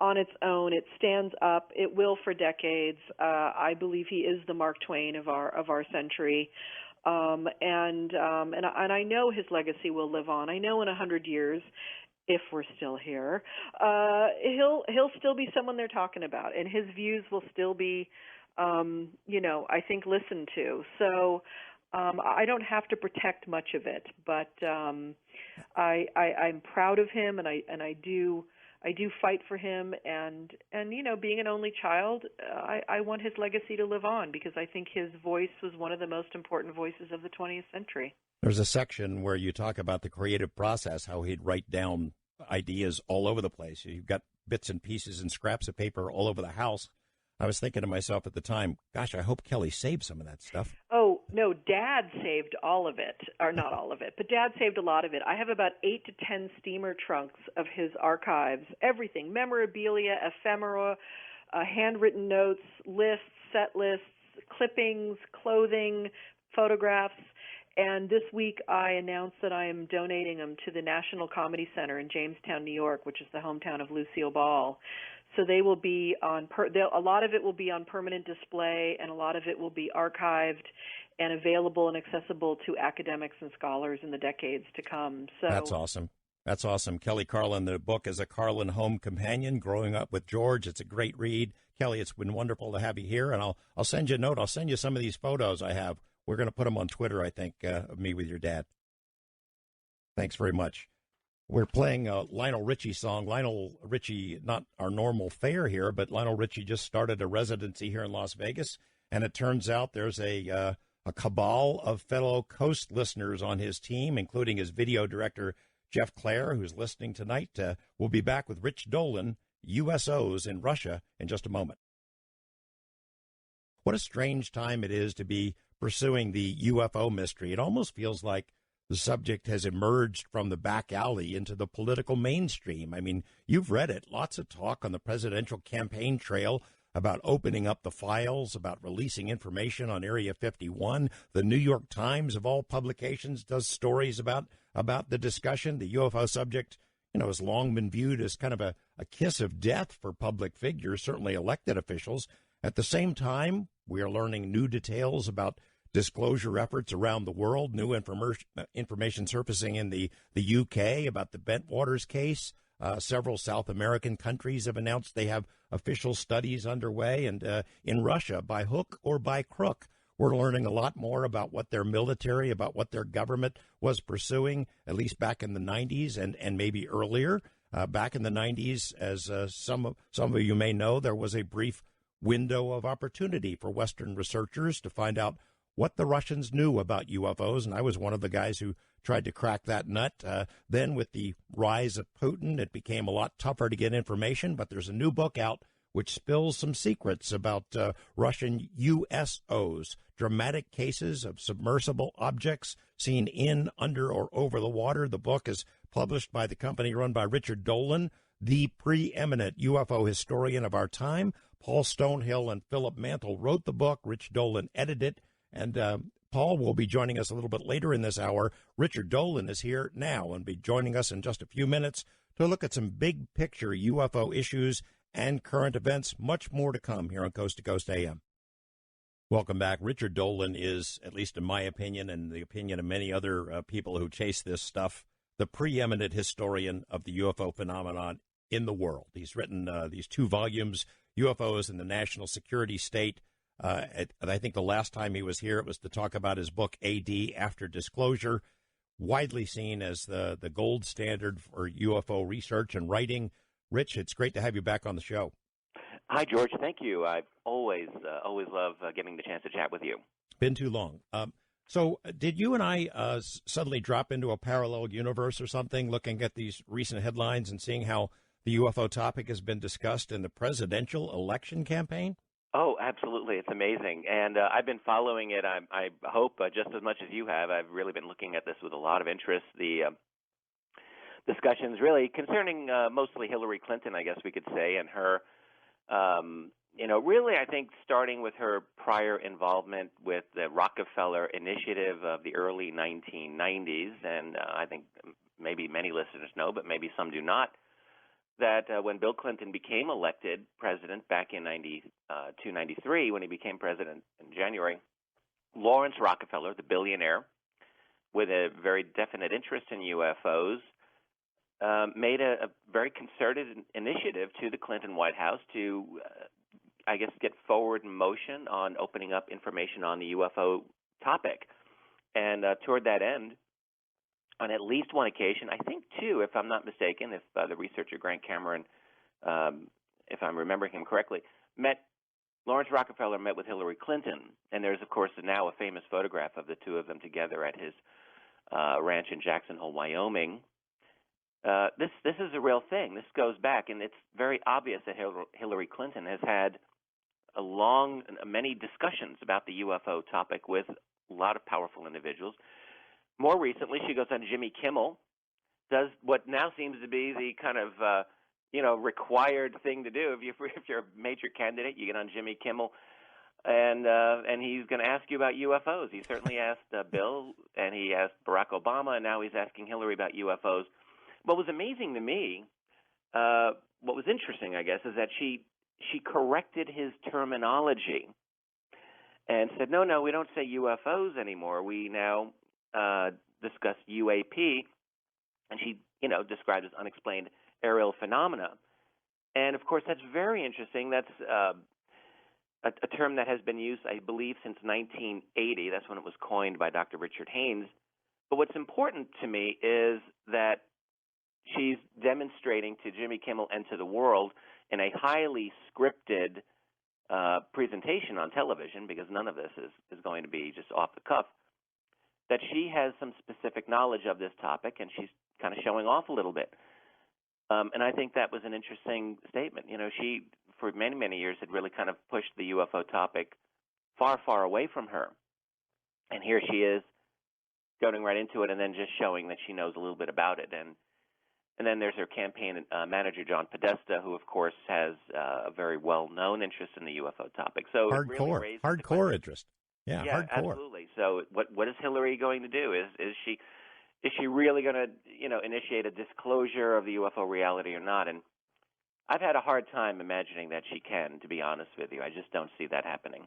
on its own. It stands up. It will for decades. I believe he is the Mark Twain of our century. And I know his legacy will live on. I know in 100 years, if we're still here, he'll still be someone they're talking about, and his views will still be, I think, listened to. So, I don't have to protect much of it, but I'm proud of him, and I do fight for him, and being an only child, I want his legacy to live on because I think his voice was one of the most important voices of the 20th century. There's a section where you talk about the creative process, how he'd write down ideas all over the place. You've got bits and pieces and scraps of paper all over the house. I was thinking to myself at the time, gosh, I hope Kelly saved some of that stuff. Oh, no, Dad saved all of it, or not all of it, but Dad saved a lot of it. I have about 8 to 10 steamer trunks of his archives, everything, memorabilia, ephemera, handwritten notes, lists, set lists, clippings, clothing, photographs. And this week I announced that I am donating them to the National Comedy Center in Jamestown, New York, which is the hometown of Lucille Ball. So they will be a lot of it will be on permanent display, and a lot of it will be archived and available and accessible to academics and scholars in the decades to come. So that's awesome. That's awesome. Kelly Carlin, the book is A Carlin Home Companion, Growing Up with George. It's a great read. Kelly, it's been wonderful to have you here, and I'll send you a note. I'll send you some of these photos I have. We're going to put them on Twitter, I think, of me with your dad. Thanks very much. We're playing a Lionel Richie song. Lionel Richie, not our normal fare here, but Lionel Richie just started a residency here in Las Vegas, and it turns out there's a cabal of fellow Coast listeners on his team, including his video director, Jeff Clare, who's listening tonight. We'll be back with Rich Dolan, USOs in Russia, in just a moment. What a strange time it is to be pursuing the UFO mystery. It almost feels like the subject has emerged from the back alley into the political mainstream. I mean, you've read it. Lots of talk on the presidential campaign trail about opening up the files, about releasing information on Area 51. The New York Times, of all publications, does stories about the discussion. The UFO subject, has long been viewed as kind of a kiss of death for public figures, certainly elected officials. At the same time, we are learning new details about disclosure efforts around the world, new information surfacing in the UK about the Bentwaters case. Several South American countries have announced they have official studies underway, and in Russia, by hook or by crook, we're learning a lot more about what their military, about what their government was pursuing, at least back in the 90s and maybe earlier. Back in the 90s, as some of you may know, there was a brief window of opportunity for Western researchers to find out what the Russians knew about UFOs, and I was one of the guys who tried to crack that nut. Then with the rise of Putin, it became a lot tougher to get information, but there's a new book out which spills some secrets about Russian USOs, dramatic cases of submersible objects seen in, under, or over the water. The book is published by the company run by Richard Dolan, the preeminent UFO historian of our time. Paul Stonehill and Philip Mantle wrote the book. Rich Dolan edited it. And Paul will be joining us a little bit later in this hour. Richard Dolan is here now and be joining us in just a few minutes to look at some big picture UFO issues and current events. Much more to come here on Coast to Coast AM. Welcome back. Richard Dolan is, at least in my opinion and the opinion of many other people who chase this stuff, the preeminent historian of the UFO phenomenon in the world. He's written these 2 volumes, UFOs in the National Security State. I think the last time he was here, it was to talk about his book, AD, After Disclosure, widely seen as the gold standard for UFO research and writing. Rich, it's great to have you back on the show. Hi, George. Thank you. I always love getting the chance to chat with you. Been too long. So did you and I suddenly drop into a parallel universe or something, looking at these recent headlines and seeing how the UFO topic has been discussed in the presidential election campaign? Oh, absolutely. It's amazing. And I've been following it, I hope, just as much as you have. I've really been looking at this with a lot of interest. The discussions really concerning mostly Hillary Clinton, I guess we could say, and her, really, I think, starting with her prior involvement with the Rockefeller Initiative of the early 1990s. And I think maybe many listeners know, but maybe some do not, that when Bill Clinton became elected president back in 92, 93, when he became president in January, Lawrence Rockefeller, the billionaire, with a very definite interest in UFOs, made a very concerted initiative to the Clinton White House to, get forward motion on opening up information on the UFO topic. And toward that end, on at least one occasion, I think 2, if I'm not mistaken, if the researcher Grant Cameron, if I'm remembering him correctly, Lawrence Rockefeller met with Hillary Clinton. And there's, of course, now a famous photograph of the 2 of them together at his ranch in Jackson Hole, Wyoming. This is a real thing. This goes back, and it's very obvious that Hillary Clinton has had many discussions about the UFO topic with a lot of powerful individuals. More recently, she goes on Jimmy Kimmel, does what now seems to be the kind of required thing to do. If you're a major candidate, you get on Jimmy Kimmel, and he's going to ask you about UFOs. He certainly asked Bill, and he asked Barack Obama, and now he's asking Hillary about UFOs. What was amazing to me, what was interesting, I guess, is that she corrected his terminology and said, no, we don't say UFOs anymore. We now discuss UAP, and she, described as unexplained aerial phenomena. And, of course, that's very interesting. That's a term that has been used, I believe, since 1980. That's when it was coined by Dr. Richard Haynes. But what's important to me is that she's demonstrating to Jimmy Kimmel and to the world in a highly scripted presentation on television, because none of this is going to be just off the cuff, that she has some specific knowledge of this topic, and she's kind of showing off a little bit. And I think that was an interesting statement. She, for many, many years, had really kind of pushed the UFO topic far, far away from her. And here she is going right into it and then just showing that she knows a little bit about it. And then there's her campaign manager, John Podesta, who, of course, has a very well-known interest in the UFO topic. So hardcore interest. Yeah, hardcore. Absolutely. So what is Hillary going to do? Is she really going to initiate a disclosure of the UFO reality or not? And I've had a hard time imagining that she can, to be honest with you. I just don't see that happening.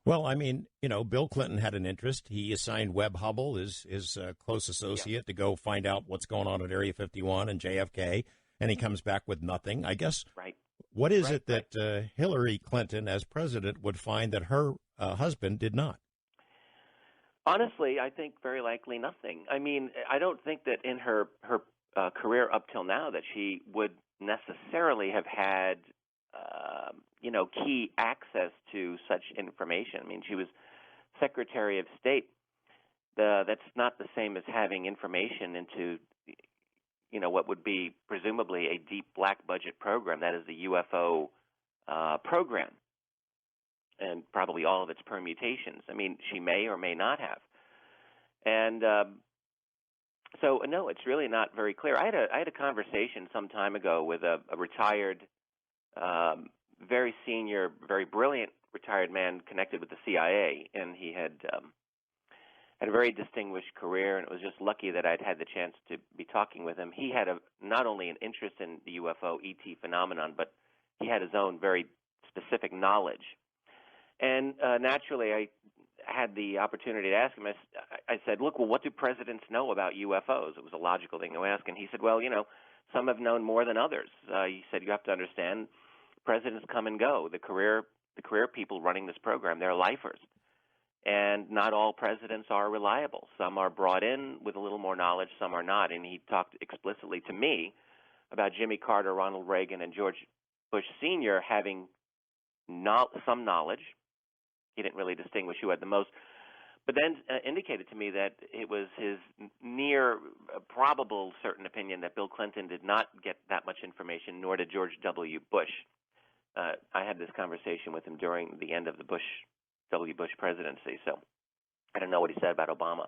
Well, I mean, Bill Clinton had an interest. He assigned Webb Hubbell, his close associate, to go find out what's going on at Area 51 and JFK, and he comes back with nothing. I guess. Right. What is it that Hillary Clinton, as president, would find that her husband did not? Honestly, I think very likely nothing. I mean, I don't think that in her career up till now that she would necessarily have had key access to such information. I mean, she was Secretary of State. That's not the same as having information into, what would be presumably a deep black budget program. That is the UFO program, and probably all of its permutations. I mean, she may or may not have. And so, no, it's really not very clear. I had a conversation some time ago with a retired, very senior, very brilliant retired man connected with the CIA, and he had a very distinguished career, and it was just lucky that I'd had the chance to be talking with him. He had not only an interest in the UFO ET phenomenon, but he had his own very specific knowledge. And naturally, I had the opportunity to ask him. I said, look, well, what do presidents know about UFOs? It was a logical thing to ask. And he said, well, some have known more than others. He said, you have to understand, presidents come and go. The career people running this program, they're lifers. And not all presidents are reliable. Some are brought in with a little more knowledge, some are not. And he talked explicitly to me about Jimmy Carter, Ronald Reagan, and George Bush Sr. having some knowledge. He didn't really distinguish who had the most, but then indicated to me that it was his near probable certain opinion that Bill Clinton did not get that much information, nor did George W. Bush. I had this conversation with him during the end of the W. Bush presidency, so I don't know what he said about Obama.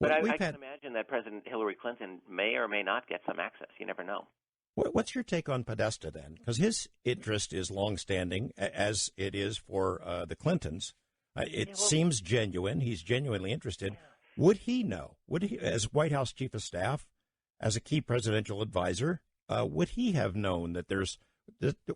But I can imagine that President Hillary Clinton may or may not get some access. You never know. What's your take on Podesta then? Because his interest is longstanding, as it is for the Clintons. It seems genuine. He's genuinely interested. Yeah. Would he know? As White House Chief of Staff, as a key presidential advisor, would he have known that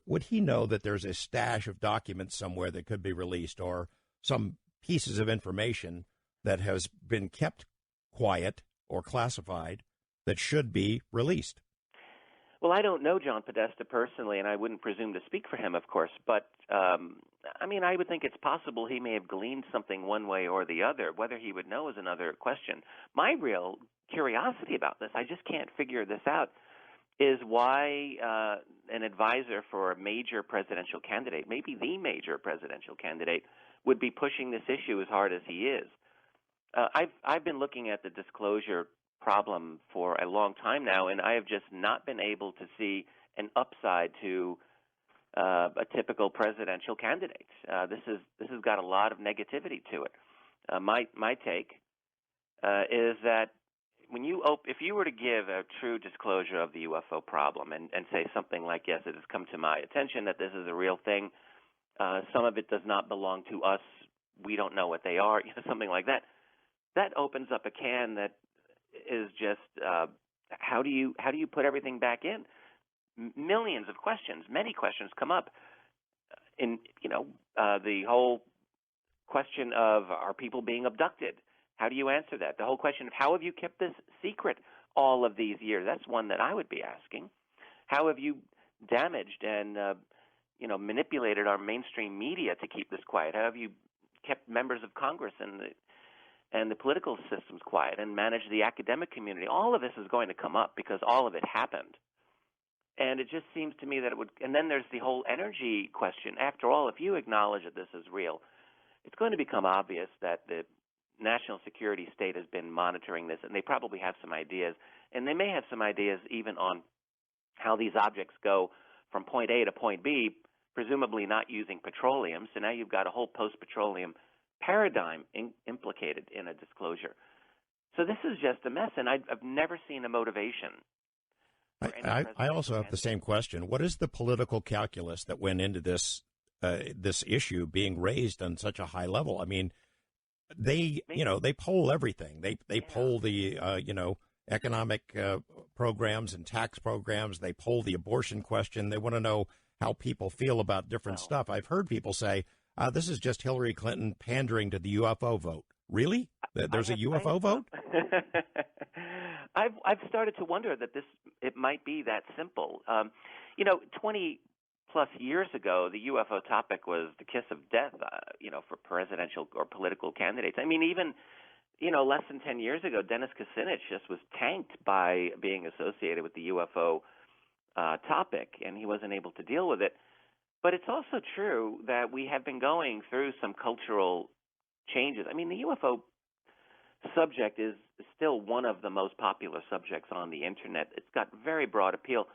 would he know that there's a stash of documents somewhere that could be released, or some pieces of information that has been kept quiet or classified that should be released? Well, I don't know John Podesta personally, and I wouldn't presume to speak for him, of course. But, I would think it's possible he may have gleaned something one way or the other. Whether he would know is another question. My real curiosity about this, I just can't figure this out, is why an advisor for a major presidential candidate, maybe the major presidential candidate, would be pushing this issue as hard as he is. I've been looking at the disclosure problem for a long time now, and I have just not been able to see an upside to a typical presidential candidate. This has got a lot of negativity to it. My take is that if you were to give a true disclosure of the UFO problem and say something like, yes, it has come to my attention that this is a real thing, some of it does not belong to us, we don't know what they are, something like that, that opens up a can that is just how do you put everything back in? Millions of questions, many questions come up. In the whole question of, are people being abducted? How do you answer that? The whole question of, how have you kept this secret all of these years? That's one that I would be asking. How have you damaged and manipulated our mainstream media to keep this quiet? How have you kept members of Congress and the political systems quiet and manage the academic community? All of this is going to come up because all of it happened. And it just seems to me that it would, and then there's the whole energy question. After all, if you acknowledge that this is real, it's going to become obvious that the national security state has been monitoring this, and they probably have some ideas. And they may have some ideas even on how these objects go from point A to point B, presumably not using petroleum. So now you've got a whole post-petroleum paradigm implicated in a disclosure. So this is just a mess, and I've never seen a motivation. I also have the same question. What is the political calculus that went into this issue being raised on such a high level? I mean, they poll everything. They poll the economic programs and tax programs. They poll the abortion question. They want to know how people feel about different stuff. I've heard people say, this is just Hillary Clinton pandering to the UFO vote. Really? There's a UFO vote? I've started to wonder that it might be that simple. 20 plus years ago, the UFO topic was the kiss of death, for presidential or political candidates. I mean, even, less than 10 years ago, Dennis Kucinich just was tanked by being associated with the UFO topic, and he wasn't able to deal with it. But it's also true that we have been going through some cultural changes. I mean, the UFO subject is still one of the most popular subjects on the Internet. It's got very broad appeal.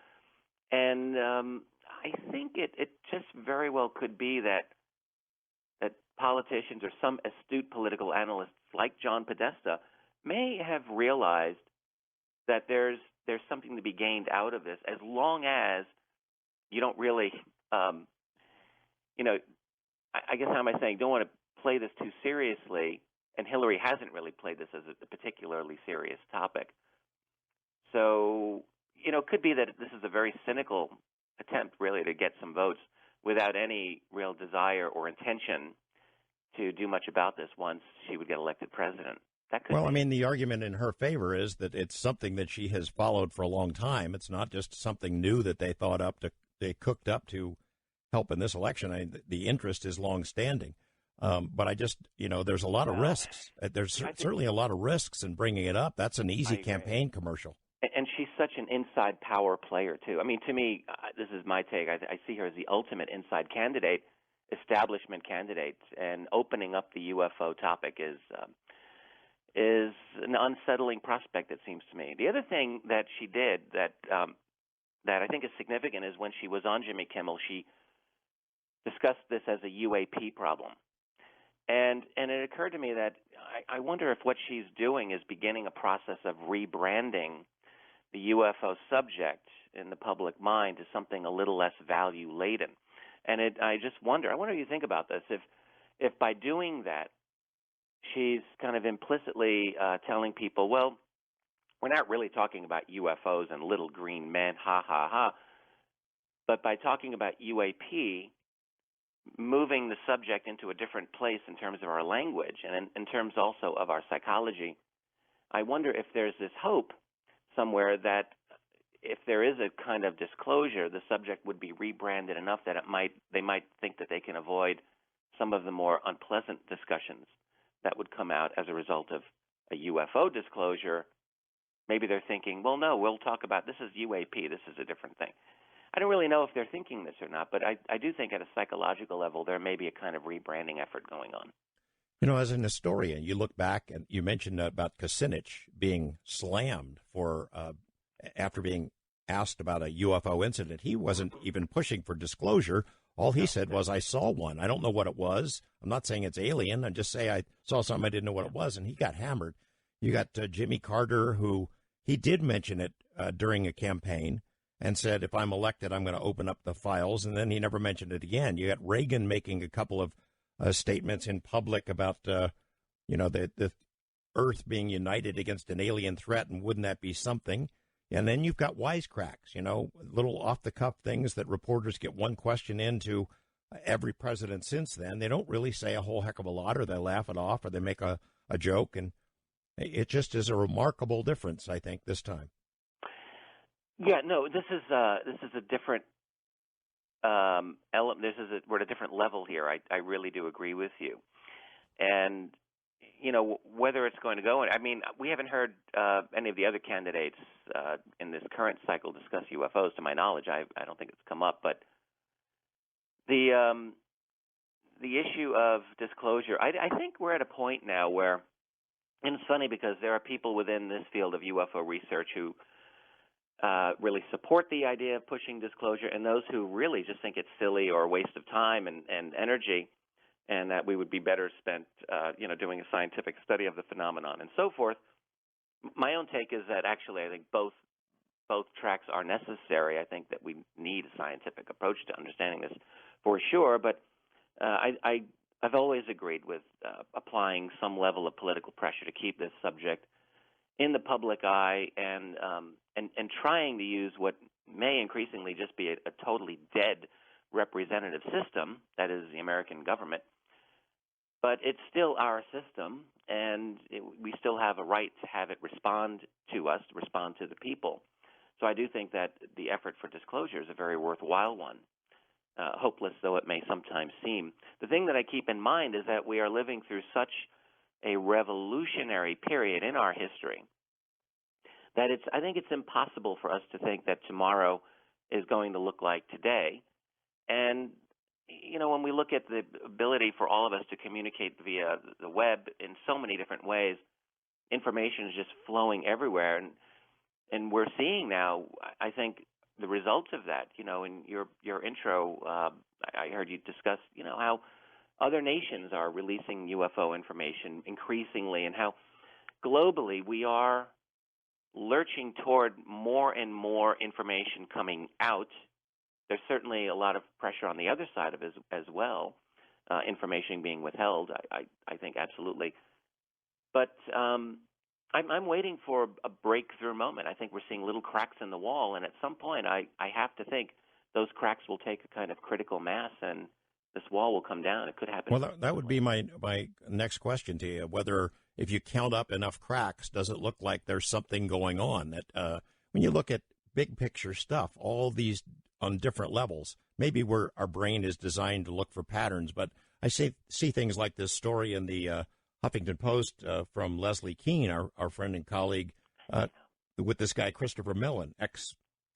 And I think it just very well could be that politicians or some astute political analysts like John Podesta may have realized that there's something to be gained out of this, as long as you don't really, I guess how am I saying, don't want to play this too seriously, and Hillary hasn't really played this as a particularly serious topic. So, it could be that this is a very cynical attempt, really, to get some votes without any real desire or intention to do much about this once she would get elected president. Well, I mean, the argument in her favor is that it's something that she has followed for a long time. It's not just something new that they they cooked up to help in this election. The interest is longstanding. But I just, there's a lot of risks. There's certainly a lot of risks in bringing it up. That's an easy campaign commercial. And she's such an inside power player, too. I mean, to me, this is my take. I see her as the ultimate inside candidate, establishment candidate, and opening up the UFO topic is an unsettling prospect, it seems to me. The other thing that she did that I think is significant is when she was on Jimmy Kimmel, she discussed this as a UAP problem. And it occurred to me that I wonder if what she's doing is beginning a process of rebranding the UFO subject in the public mind to something a little less value-laden. And I just wonder, I wonder what you think about this, if by doing that, she's kind of implicitly telling people, well, we're not really talking about UFOs and little green men, ha, ha, ha. But by talking about UAP, moving the subject into a different place in terms of our language and in terms also of our psychology, I wonder if there's this hope somewhere that if there is a kind of disclosure, the subject would be rebranded enough that they might think that they can avoid some of the more unpleasant discussions that would come out as a result of a UFO disclosure. Maybe they're thinking, well, no, we'll talk about this is UAP, this is a different thing. I don't really know if they're thinking this or not, but I do think at a psychological level there may be a kind of rebranding effort going on. As an historian, you look back and you mentioned about Kucinich being slammed for after being asked about a UFO incident. He wasn't even pushing for disclosure. All he said was, I saw one. I don't know what it was. I'm not saying it's alien. I just say I saw something I didn't know what it was, and he got hammered. You got Jimmy Carter, who he did mention it during a campaign and said, if I'm elected, I'm going to open up the files, and then he never mentioned it again. You got Reagan making a couple of statements in public about, the Earth being united against an alien threat, and wouldn't that be something? And then you've got wisecracks, little off-the-cuff things that reporters get one question into every president since then. They don't really say a whole heck of a lot, or they laugh it off, or they make a joke, and it just is a remarkable difference, I think, this time. Yeah, no, this is a different element. We're at a different level here. I really do agree with you, and whether it's going to go. I mean, we haven't heard any of the other candidates in this current cycle discuss UFOs. To my knowledge, I don't think it's come up. But the issue of disclosure, I think we're at a point now where, and it's funny because there are people within this field of UFO research who really support the idea of pushing disclosure, and those who really just think it's silly or a waste of time and energy, and that we would be better spent, doing a scientific study of the phenomenon and so forth. My own take is that actually I think both tracks are necessary. I think that we need a scientific approach to understanding this for sure, but I've always agreed with applying some level of political pressure to keep this subject in the public eye and trying to use what may increasingly just be a totally dead representative system, that is the American government. But it's still our system, and we still have a right to have it respond to us, respond to the people. So I do think that the effort for disclosure is a very worthwhile one, hopeless though it may sometimes seem. The thing that I keep in mind is that we are living through such a revolutionary period in our history that I think it's impossible for us to think that tomorrow is going to look like today. And when we look at the ability for all of us to communicate via the web in so many different ways, information is just flowing everywhere. And we're seeing now, I think, the results of that. In your intro, I heard you discuss, how other nations are releasing UFO information increasingly, and how globally we are lurching toward more and more information coming out. There's certainly a lot of pressure on the other side of it as well, information being withheld, I think absolutely. But I'm waiting for a breakthrough moment. I think we're seeing little cracks in the wall, and at some point I have to think those cracks will take a kind of critical mass, and this wall will come down. It could happen. Well, that would be my next question to you, whether if you count up enough cracks, does it look like there's something going on? That when you look at big picture stuff, all these on different levels, maybe where our brain is designed to look for patterns. But I see things like this story in the Huffington Post from Leslie Keene, our friend and colleague, with this guy, Christopher Millen,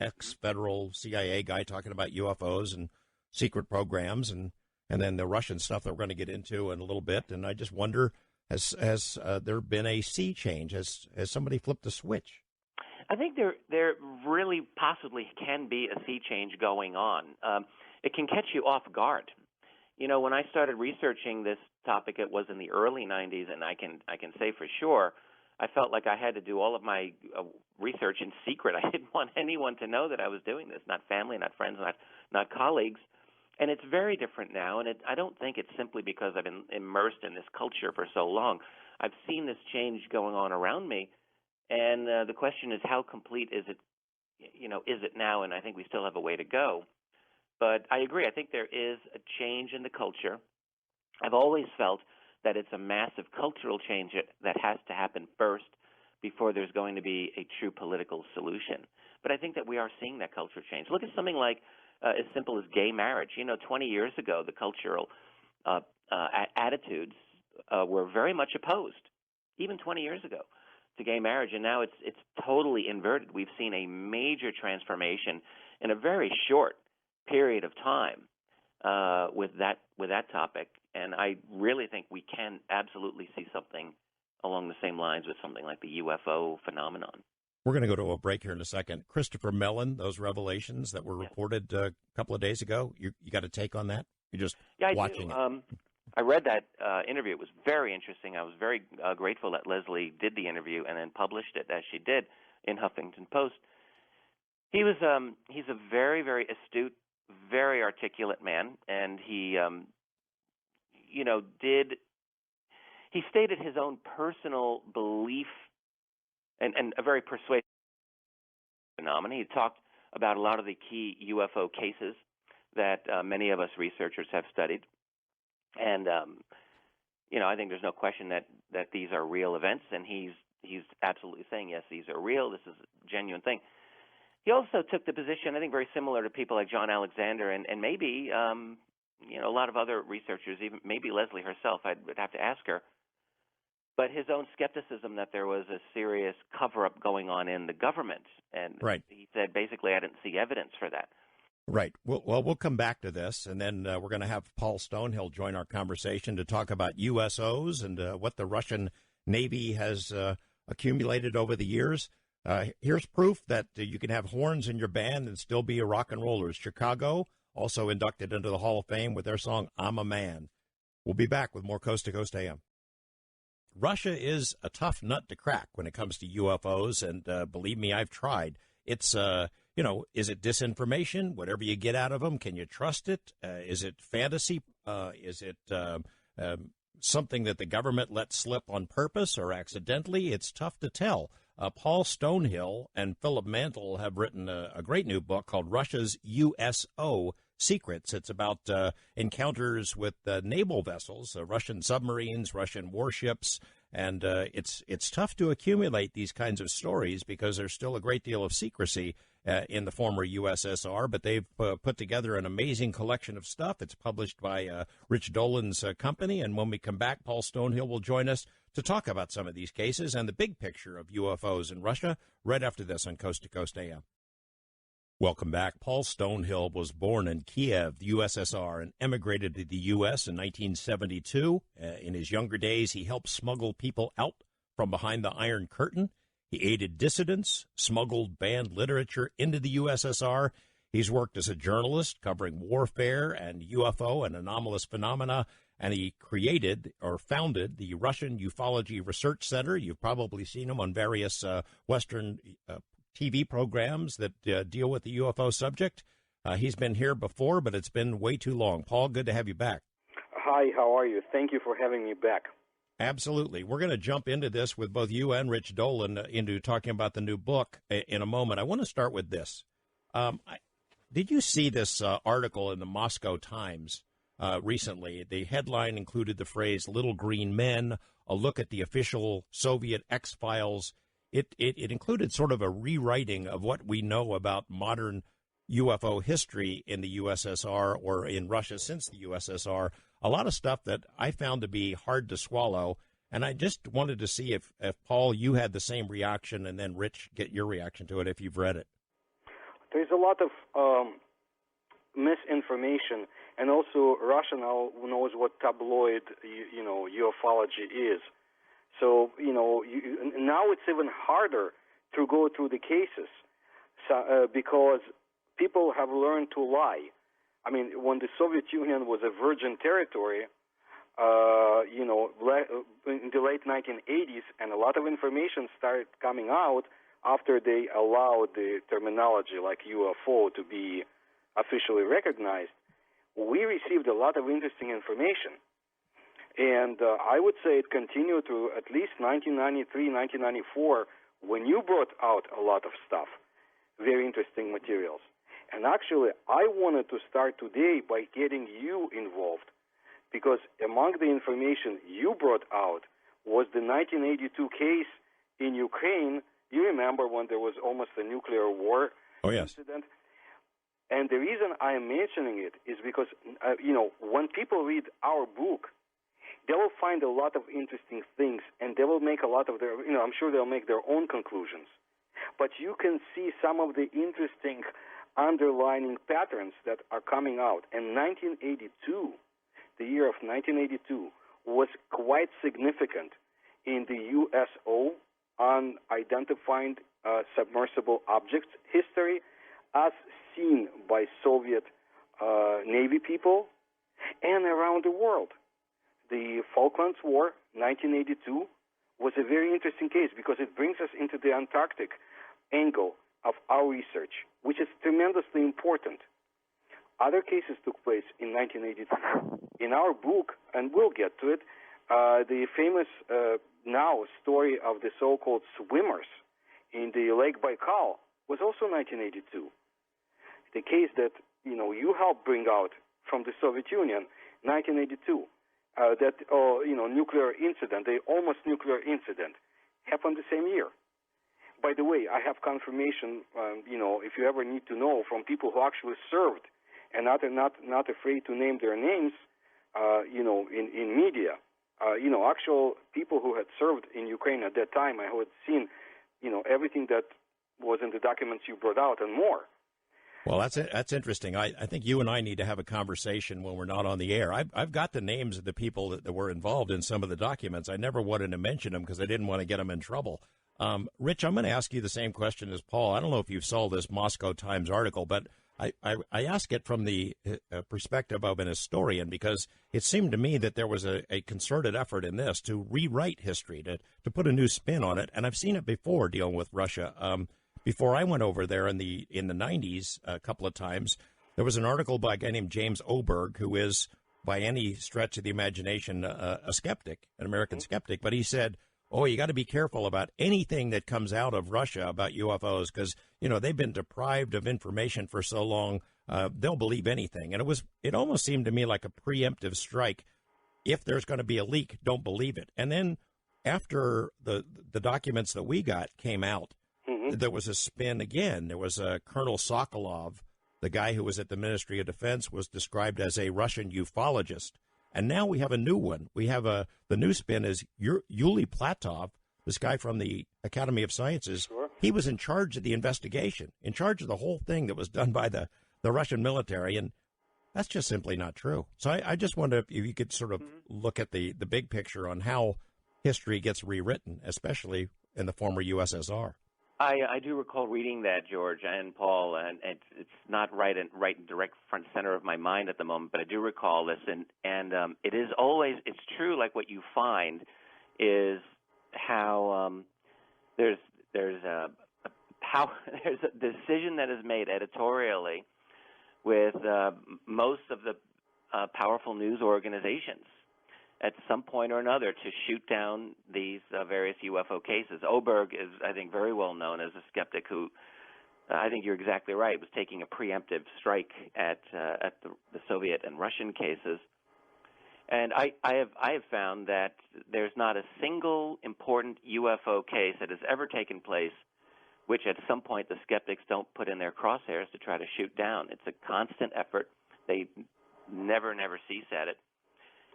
ex-federal CIA guy, talking about UFOs and secret programs and then the Russian stuff that we're going to get into in a little bit. And I just wonder, has there been a sea change? Has somebody flipped the switch? I think there really possibly can be a sea change going on. It can catch you off guard. When I started researching this topic, it was in the early 90s, and I can say for sure I felt like I had to do all of my research in secret. I didn't want anyone to know that I was doing this, not family, not friends, not colleagues. And it's very different now, and I don't think it's simply because I've been immersed in this culture for so long. I've seen this change going on around me, and the question is, how complete is it? Is it now? And I think we still have a way to go. But I agree. I think there is a change in the culture. I've always felt that it's a massive cultural change that has to happen first before there's going to be a true political solution. But I think that we are seeing that culture change. Look at something like as simple as gay marriage. 20 years ago, the cultural attitudes were very much opposed, even 20 years ago, to gay marriage, and now it's totally inverted. We've seen a major transformation in a very short period of time with that topic, and I really think we can absolutely see something along the same lines with something like the UFO phenomenon. We're going to go to a break here in a second. Christopher Mellon, those revelations that were reported a couple of days ago, you got a take on that? You're just watching it. I read that interview. It was very interesting. I was very grateful that Leslie did the interview and then published it as she did in Huffington Post. He's a very, very astute, very articulate man, and he stated his own personal belief and a very persuasive phenomenon. He talked about a lot of the key UFO cases that many of us researchers have studied. And, I think there's no question that these are real events, and he's absolutely saying, yes, these are real. This is a genuine thing. He also took the position, I think, very similar to people like John Alexander and maybe, a lot of other researchers, even maybe Leslie herself. I would have to ask her. But his own skepticism that there was a serious cover-up going on in the government. And right. He said, basically, I didn't see evidence for that. Right. Well, we'll come back to this, and then we're going to have Paul Stonehill join our conversation to talk about USOs and what the Russian Navy has accumulated over the years. Here's proof that you can have horns in your band and still be a rock and roller. Chicago also inducted into the Hall of Fame with their song, I'm a Man. We'll be back with more Coast to Coast AM. Russia is a tough nut to crack when it comes to UFOs, and believe me, I've tried. It's, is it disinformation? Whatever you get out of them, can you trust it? Is it fantasy? Is it something that the government let slip on purpose or accidentally? It's tough to tell. Paul Stonehill and Philip Mantle have written a great new book called Russia's USO Secrets. It's about encounters with naval vessels, Russian submarines, Russian warships, and it's tough to accumulate these kinds of stories because there's still a great deal of secrecy in the former USSR, but they've put together an amazing collection of stuff. It's published by Rich Dolan's company, and when we come back, Paul Stonehill will join us to talk about some of these cases and the big picture of UFOs in Russia right after this on Coast to Coast AM. Welcome back. Paul Stonehill was born in Kiev, the USSR, and emigrated to the U.S. in 1972. In his younger days, he helped smuggle people out from behind the Iron Curtain. He aided dissidents, smuggled banned literature into the USSR. He's worked as a journalist covering warfare and UFO and anomalous phenomena, and he created or founded the Russian Ufology Research Center. You've probably seen him on various Western TV programs that deal with the UFO subject. He's been here before, but it's been way too long. Paul, good to have you back. Hi, how are you? Thank you for having me back. Absolutely. We're going to jump into this with both you and Rich Dolan into talking about the new book in a moment. I want to start with this. Did you see this article in the Moscow Times recently? The headline included the phrase "Little Green Men," a look at the official Soviet X-Files. It included sort of a rewriting of what we know about modern UFO history in the USSR or in Russia since the USSR. A lot of stuff that I found to be hard to swallow. And I just wanted to see if Paul, you had the same reaction, and then Rich, get your reaction to it if you've read it. There's a lot of misinformation, and also Russia now knows what tabloid, ufology is. So, now it's even harder to go through the cases because people have learned to lie. I mean, when the Soviet Union was a virgin territory, in the late 1980s, and a lot of information started coming out after they allowed the terminology like UFO to be officially recognized, we received a lot of interesting information. And I would say it continued to at least 1993, 1994, when you brought out a lot of stuff, very interesting materials. And actually, I wanted to start today by getting you involved, because among the information you brought out was the 1982 case in Ukraine. You remember when there was almost a nuclear war incident? And the reason I am mentioning it is because, when people read our book, they will find a lot of interesting things, and they will make a lot of their, I'm sure they'll make their own conclusions. But you can see some of the interesting underlining patterns that are coming out. And 1982, the year of 1982, was quite significant in the USO, unidentified submersible objects history, as seen by Soviet Navy people and around the world. The Falklands War, 1982, was a very interesting case because it brings us into the Antarctic angle of our research, which is tremendously important. Other cases took place in 1982. In our book, and we'll get to it, the famous now story of the so-called swimmers in the Lake Baikal was also 1982. The case that you helped bring out from the Soviet Union, 1982. Nuclear incident, the almost nuclear incident, happened the same year. By the way, I have confirmation, if you ever need to know, from people who actually served and not afraid to name their names, in media. Actual people who had served in Ukraine at that time, I had seen, everything that was in the documents you brought out and more. Well, that's interesting. I think you and I need to have a conversation when we're not on the air. I've got the names of the people that were involved in some of the documents. I never wanted to mention them because I didn't want to get them in trouble. Rich, I'm going to ask you the same question as Paul. I don't know if you saw this Moscow Times article, but I ask it from the perspective of an historian because it seemed to me that there was a concerted effort in this to rewrite history, to put a new spin on it. And I've seen it before dealing with Russia. Before I went over there in the 90s a couple of times, there was an article by a guy named James Oberg, who is, by any stretch of the imagination, a skeptic, an American skeptic. But he said, Oh, you got to be careful about anything that comes out of Russia about UFOs because, they've been deprived of information for so long, they'll believe anything. And it almost seemed to me like a preemptive strike. If there's going to be a leak, don't believe it. And then after the documents that we got came out, there was a spin again. There was Colonel Sokolov, the guy who was at the Ministry of Defense, was described as a Russian ufologist. And now we have a new one. We have the new spin is Yuli Platov, this guy from the Academy of Sciences. Sure. He was in charge of the investigation, in charge of the whole thing that was done by the Russian military. And that's just simply not true. So I just wonder if you could sort of look at the big picture on how history gets rewritten, especially in the former USSR. I do recall reading that, George and Paul, and it's not right direct front center of my mind at the moment, but I do recall this, and it is always, it's true, like what you find is how there's a decision that is made editorially with most of the powerful news organizations at some point or another to shoot down these various UFO cases. Oberg is, I think, very well known as a skeptic who, I think you're exactly right, was taking a preemptive strike at the Soviet and Russian cases. And I have found that there's not a single important UFO case that has ever taken place which at some point the skeptics don't put in their crosshairs to try to shoot down. It's a constant effort. They never cease at it.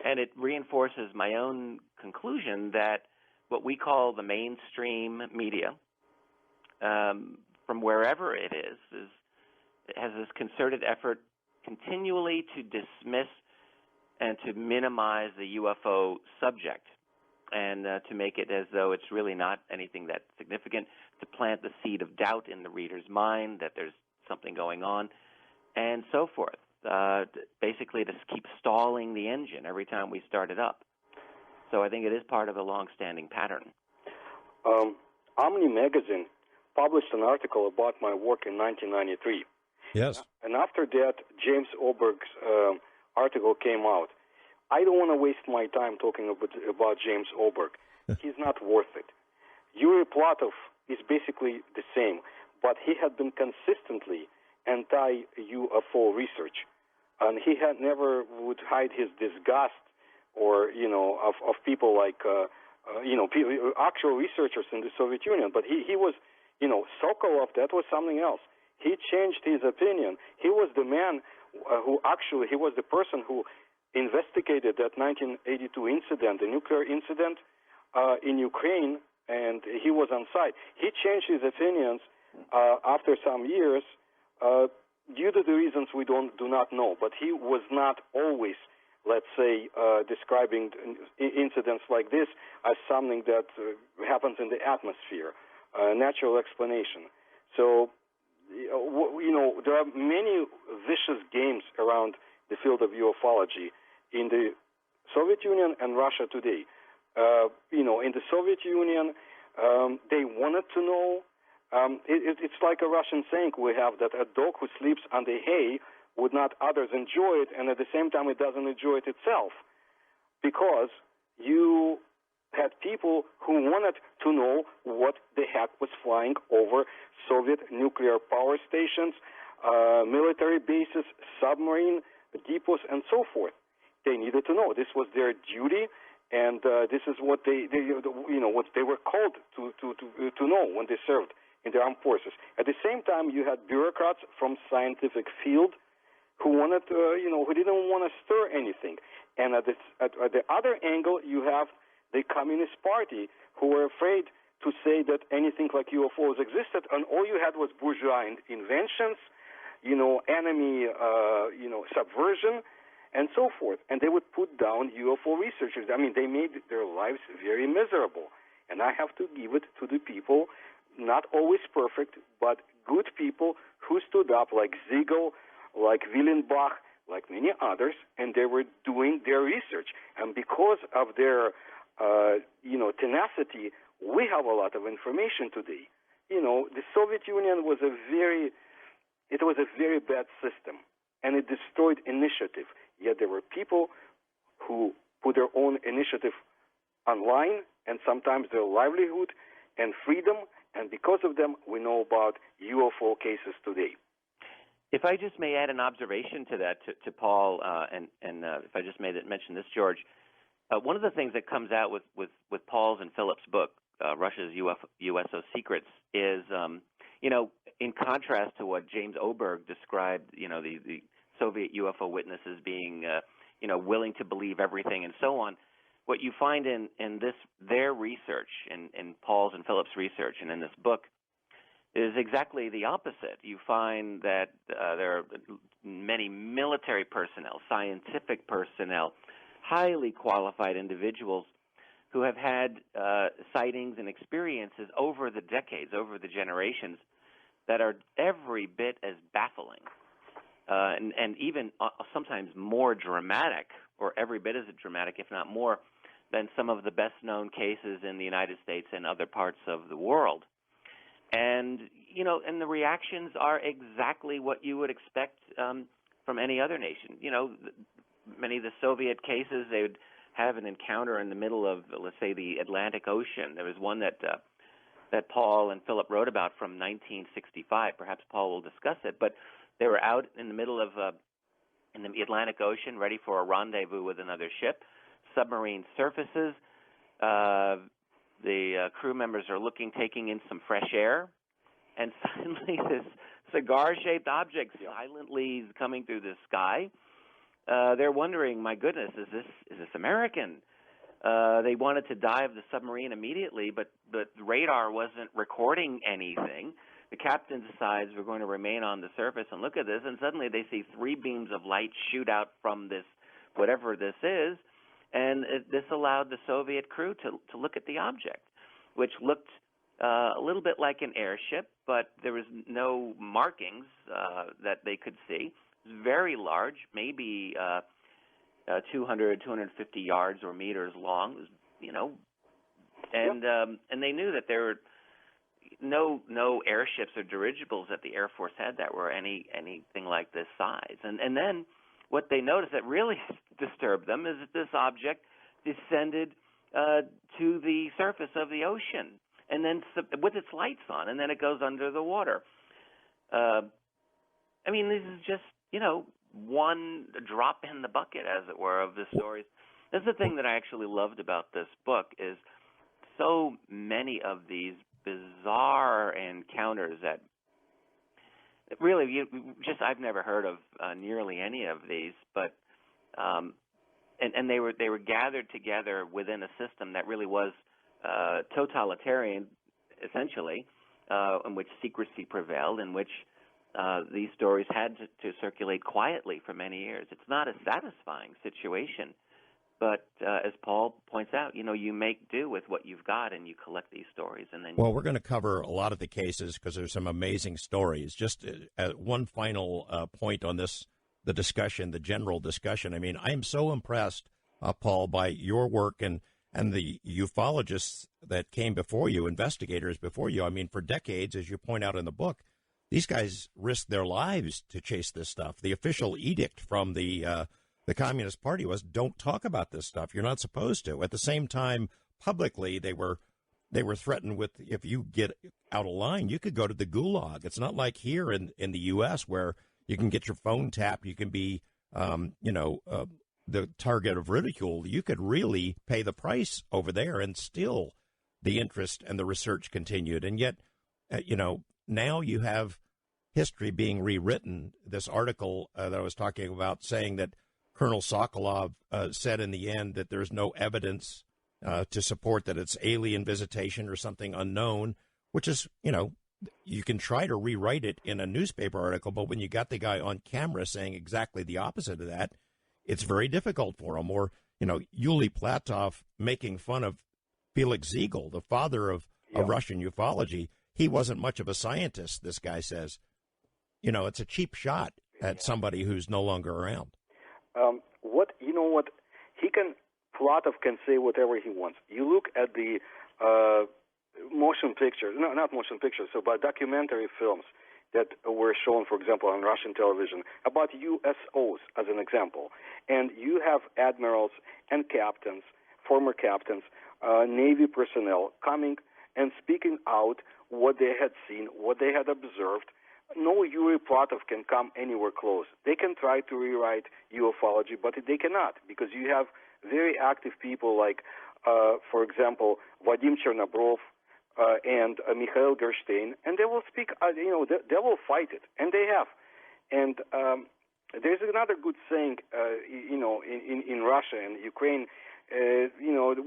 And it reinforces my own conclusion that what we call the mainstream media, from wherever it is, it has this concerted effort continually to dismiss and to minimize the UFO subject and to make it as though it's really not anything that significant, to plant the seed of doubt in the reader's mind that there's something going on, and so forth. Basically to keep stalling the engine every time we start it up. So I think it is part of a long-standing pattern. Omni magazine published an article about my work in 1993. Yes. And after that, James Oberg's article came out. I don't want to waste my time talking about James Oberg. He's not worth it. Yuri Platov is basically the same, but he had been consistently anti-UFO research. And he had never would hide his disgust or, of people like, actual researchers in the Soviet Union. But he was, Sokolov, that was something else. He changed his opinion. He was the man he was the person who investigated that 1982 incident, the nuclear incident in Ukraine, and he was on site. He changed his opinions after some years due to the reasons we do not know. But he was not always, let's say, describing incidents like this as something that happens in the atmosphere, a natural explanation. So, there are many vicious games around the field of ufology in the Soviet Union and Russia today. In the Soviet Union, they wanted to know. It's like a Russian saying we have, that a dog who sleeps on the hay would not others enjoy it, and at the same time it doesn't enjoy it itself. Because you had people who wanted to know what the heck was flying over Soviet nuclear power stations, military bases, submarine depots, and so forth. They needed to know. This was their duty, and this is what what they were called to know when they served in the armed forces. At the same time, you had bureaucrats from scientific field who wanted, who didn't want to stir anything. And at the other angle, you have the Communist Party, who were afraid to say that anything like UFOs existed, and all you had was bourgeois inventions, enemy, subversion, and so forth. And they would put down UFO researchers. I mean, they made their lives very miserable. And I have to give it to the people, not always perfect, but good people who stood up, like Ziegel, like Willenbach, like many others, and they were doing their research. And because of their, tenacity, we have a lot of information today. The Soviet Union was a very bad system, and it destroyed initiative. Yet there were people who put their own initiative online and sometimes their livelihood and freedom, and because of them, we know about UFO cases today. If I just may add an observation to that, to Paul, and if I just may mention this, George, one of the things that comes out with Paul's and Philip's book, Russia's USO Secrets, is, in contrast to what James Oberg described, the Soviet UFO witnesses being, willing to believe everything and so on, what you find in their research, in Paul's and Philip's research, and in this book, is exactly the opposite. You find that there are many military personnel, scientific personnel, highly qualified individuals who have had sightings and experiences over the decades, over the generations, that are every bit as baffling and even sometimes more dramatic, or every bit as dramatic, if not more, than some of the best-known cases in the United States and other parts of the world. And, and the reactions are exactly what you would expect from any other nation. Many of the Soviet cases, they would have an encounter in the middle of, let's say, the Atlantic Ocean. There was one that Paul and Philip wrote about from 1965. Perhaps Paul will discuss it. But they were out in the middle of in the Atlantic Ocean, ready for a rendezvous with another ship. Submarine surfaces. The crew members are taking in some fresh air, and suddenly this cigar-shaped object silently is coming through the sky. They're wondering, my goodness, is this American? They wanted to dive the submarine immediately, but the radar wasn't recording anything. The captain decides we're going to remain on the surface and look at this, and suddenly they see 3 beams of light shoot out from this, whatever this is, and this allowed the Soviet crew to look at the object, which looked a little bit like an airship, but there was no markings that they could see. It was very large, maybe 200, 250 yards or meters long. It was, and they knew that there were no airships or dirigibles that the Air Force had that were anything like this size. And then what they noticed that really disturbed them is that this object descended to the surface of the ocean, and then with its lights on, and then it goes under the water. This is just, one drop in the bucket, as it were, of the stories. That's the thing that I actually loved about this book, is so many of these bizarre encounters that really I've never heard of nearly any of these, but and they were gathered together within a system that really was totalitarian, essentially, in which secrecy prevailed, in which these stories had to circulate quietly for many years. It's not a satisfying situation, but as Paul points out, you make do with what you've got, and you collect these stories. And then we're going to cover a lot of the cases because there's some amazing stories. Just one final point on this, the discussion, the general discussion. I am so impressed, Paul, by your work and the ufologists that came before you, investigators before you. For decades, as you point out in the book, these guys risked their lives to chase this stuff. The official edict from the Communist Party was, don't talk about this stuff. You're not supposed to. At the same time, publicly, they were threatened with, if you get out of line, you could go to the gulag. It's not like here in the U.S. where you can get your phone tapped. You can be, the target of ridicule. You could really pay the price over there, and still the interest and the research continued. And yet, now you have history being rewritten. This article that I was talking about saying that Colonel Sokolov said in the end that there's no evidence to support that it's alien visitation or something unknown, which is, you can try to rewrite it in a newspaper article, but when you got the guy on camera saying exactly the opposite of that, it's very difficult for him. Or, Yuli Platov making fun of Felix Ziegel, the father of Russian ufology. He wasn't much of a scientist, this guy says. It's a cheap shot at somebody who's no longer around. Platov can say whatever he wants. You look at the motion pictures, no, not motion pictures, but documentary films that were shown, for example, on Russian television about USOs, as an example. And you have admirals and captains, former captains, Navy personnel coming and speaking out what they had seen, what they had observed. No Yuri Platov can come anywhere close. They can try to rewrite ufology, but they cannot, because you have very active people like, for example, Vadim Chernobrov and Mikhail Gerstein, and they will speak, they will fight it, and they have. And there's another good saying, in Russia and Ukraine,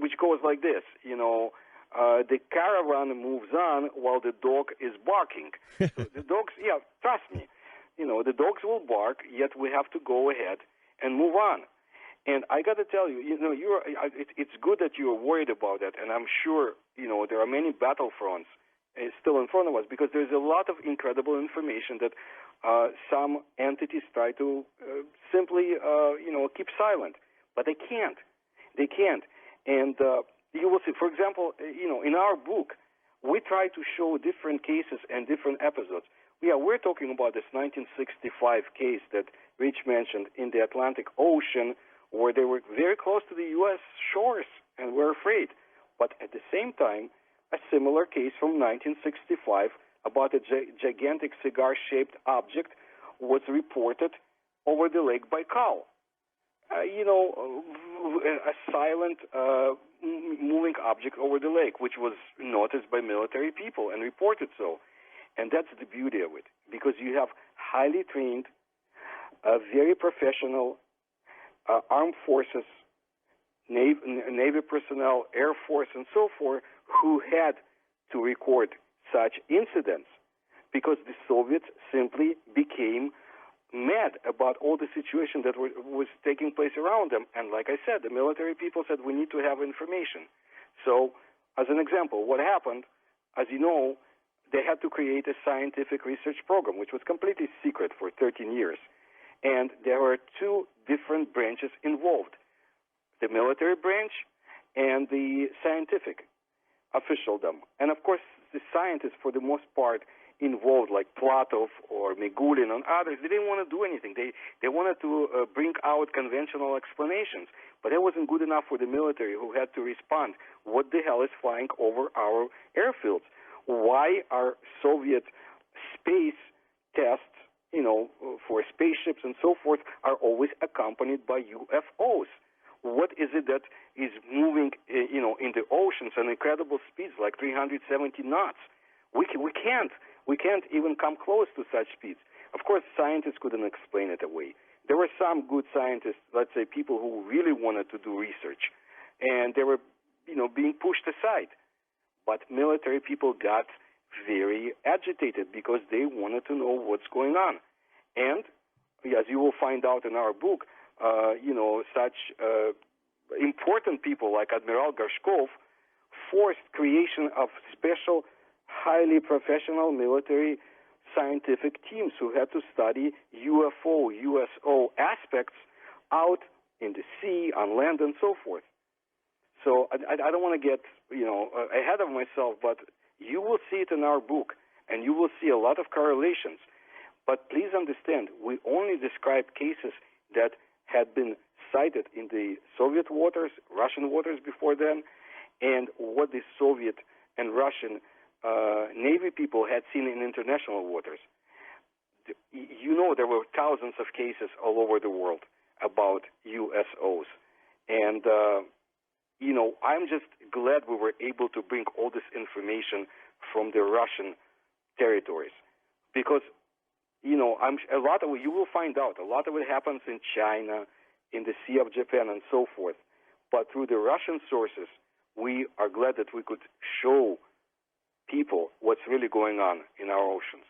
which goes like this, the caravan moves on while the dog is barking. So the dogs, trust me, the dogs will bark, yet we have to go ahead and move on. And I got to tell you, it's good that you are worried about that, and I'm sure, there are many battlefronts still in front of us, because there's a lot of incredible information that some entities try to simply, keep silent. But they can't. They can't. And you will see, for example, in our book, we try to show different cases and different episodes. We're talking about this 1965 case that Rich mentioned in the Atlantic Ocean, where they were very close to the U.S. shores and were afraid. But at the same time, a similar case from 1965 about a gigantic cigar-shaped object was reported over the Lake Baikal. A silent moving object over the lake, which was noticed by military people and reported so. And that's the beauty of it, because you have highly trained, very professional armed forces, Navy personnel, Air Force, and so forth, who had to record such incidents, because the Soviets simply became mad about all the situation that was taking place around them. And like I said, the military people said, we need to have information. So, as an example, what happened, as you know, they had to create a scientific research program, which was completely secret for 13 years. And there were two different branches involved, the military branch and the scientific officialdom. And of course, the scientists, for the most part, involved, like Platov or Migulin and others, they didn't want to do anything. They wanted to bring out conventional explanations, but that wasn't good enough for the military, who had to respond. What the hell is flying over our airfields? Why are Soviet space tests, for spaceships and so forth, are always accompanied by UFOs? What is it that is moving, in the oceans at incredible speeds, like 370 knots? We can't even come close to such speeds. Of course, scientists couldn't explain it away. There were some good scientists, let's say people who really wanted to do research, and they were, being pushed aside. But military people got very agitated because they wanted to know what's going on. And, as you will find out in our book, such important people like Admiral Gorshkov forced creation of special, highly professional military scientific teams who had to study UFO, USO aspects out in the sea, on land, and so forth. So I don't want to get, ahead of myself, but you will see it in our book, and you will see a lot of correlations. But please understand, we only describe cases that had been cited in the Soviet waters, Russian waters before then, and what the Soviet and Russian Navy people had seen in international waters. There were thousands of cases all over the world about USOs. And, I'm just glad we were able to bring all this information from the Russian territories. Because, you will find out, a lot of it happens in China, in the Sea of Japan, and so forth. But through the Russian sources, we are glad that we could show people what's really going on in our oceans.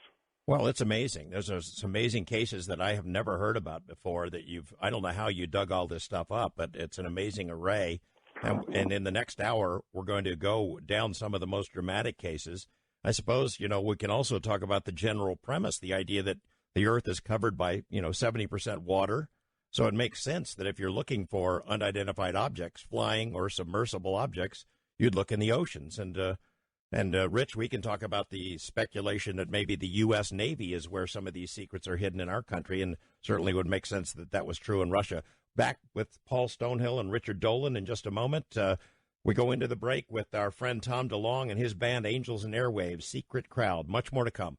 Well, it's amazing. There's some amazing cases that I have never heard about before that I don't know how you dug all this stuff up, but it's an amazing array. And in the next hour, we're going to go down some of the most dramatic cases. I suppose, we can also talk about the general premise, the idea that the Earth is covered by, 70% water. So it makes sense that if you're looking for unidentified objects, flying or submersible objects, you'd look in the oceans. And Rich, we can talk about the speculation that maybe the U.S. Navy is where some of these secrets are hidden in our country, and certainly would make sense that that was true in Russia. Back with Paul Stonehill and Richard Dolan in just a moment. We go into the break with our friend Tom DeLonge and his band Angels and Airwaves, Secret Crowd. Much more to come.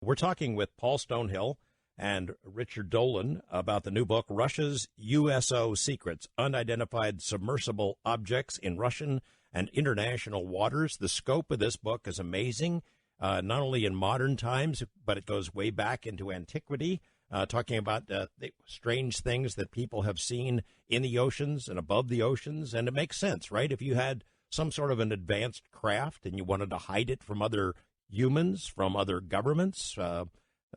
We're talking with Paul Stonehill and Richard Dolan about the new book, Russia's USO Secrets, Unidentified Submersible Objects in Russian and International Waters. The scope of this book is amazing, not only in modern times, but it goes way back into antiquity, talking about the strange things that people have seen in the oceans and above the oceans. And it makes sense, right? If you had some sort of an advanced craft and you wanted to hide it from other humans, from other governments,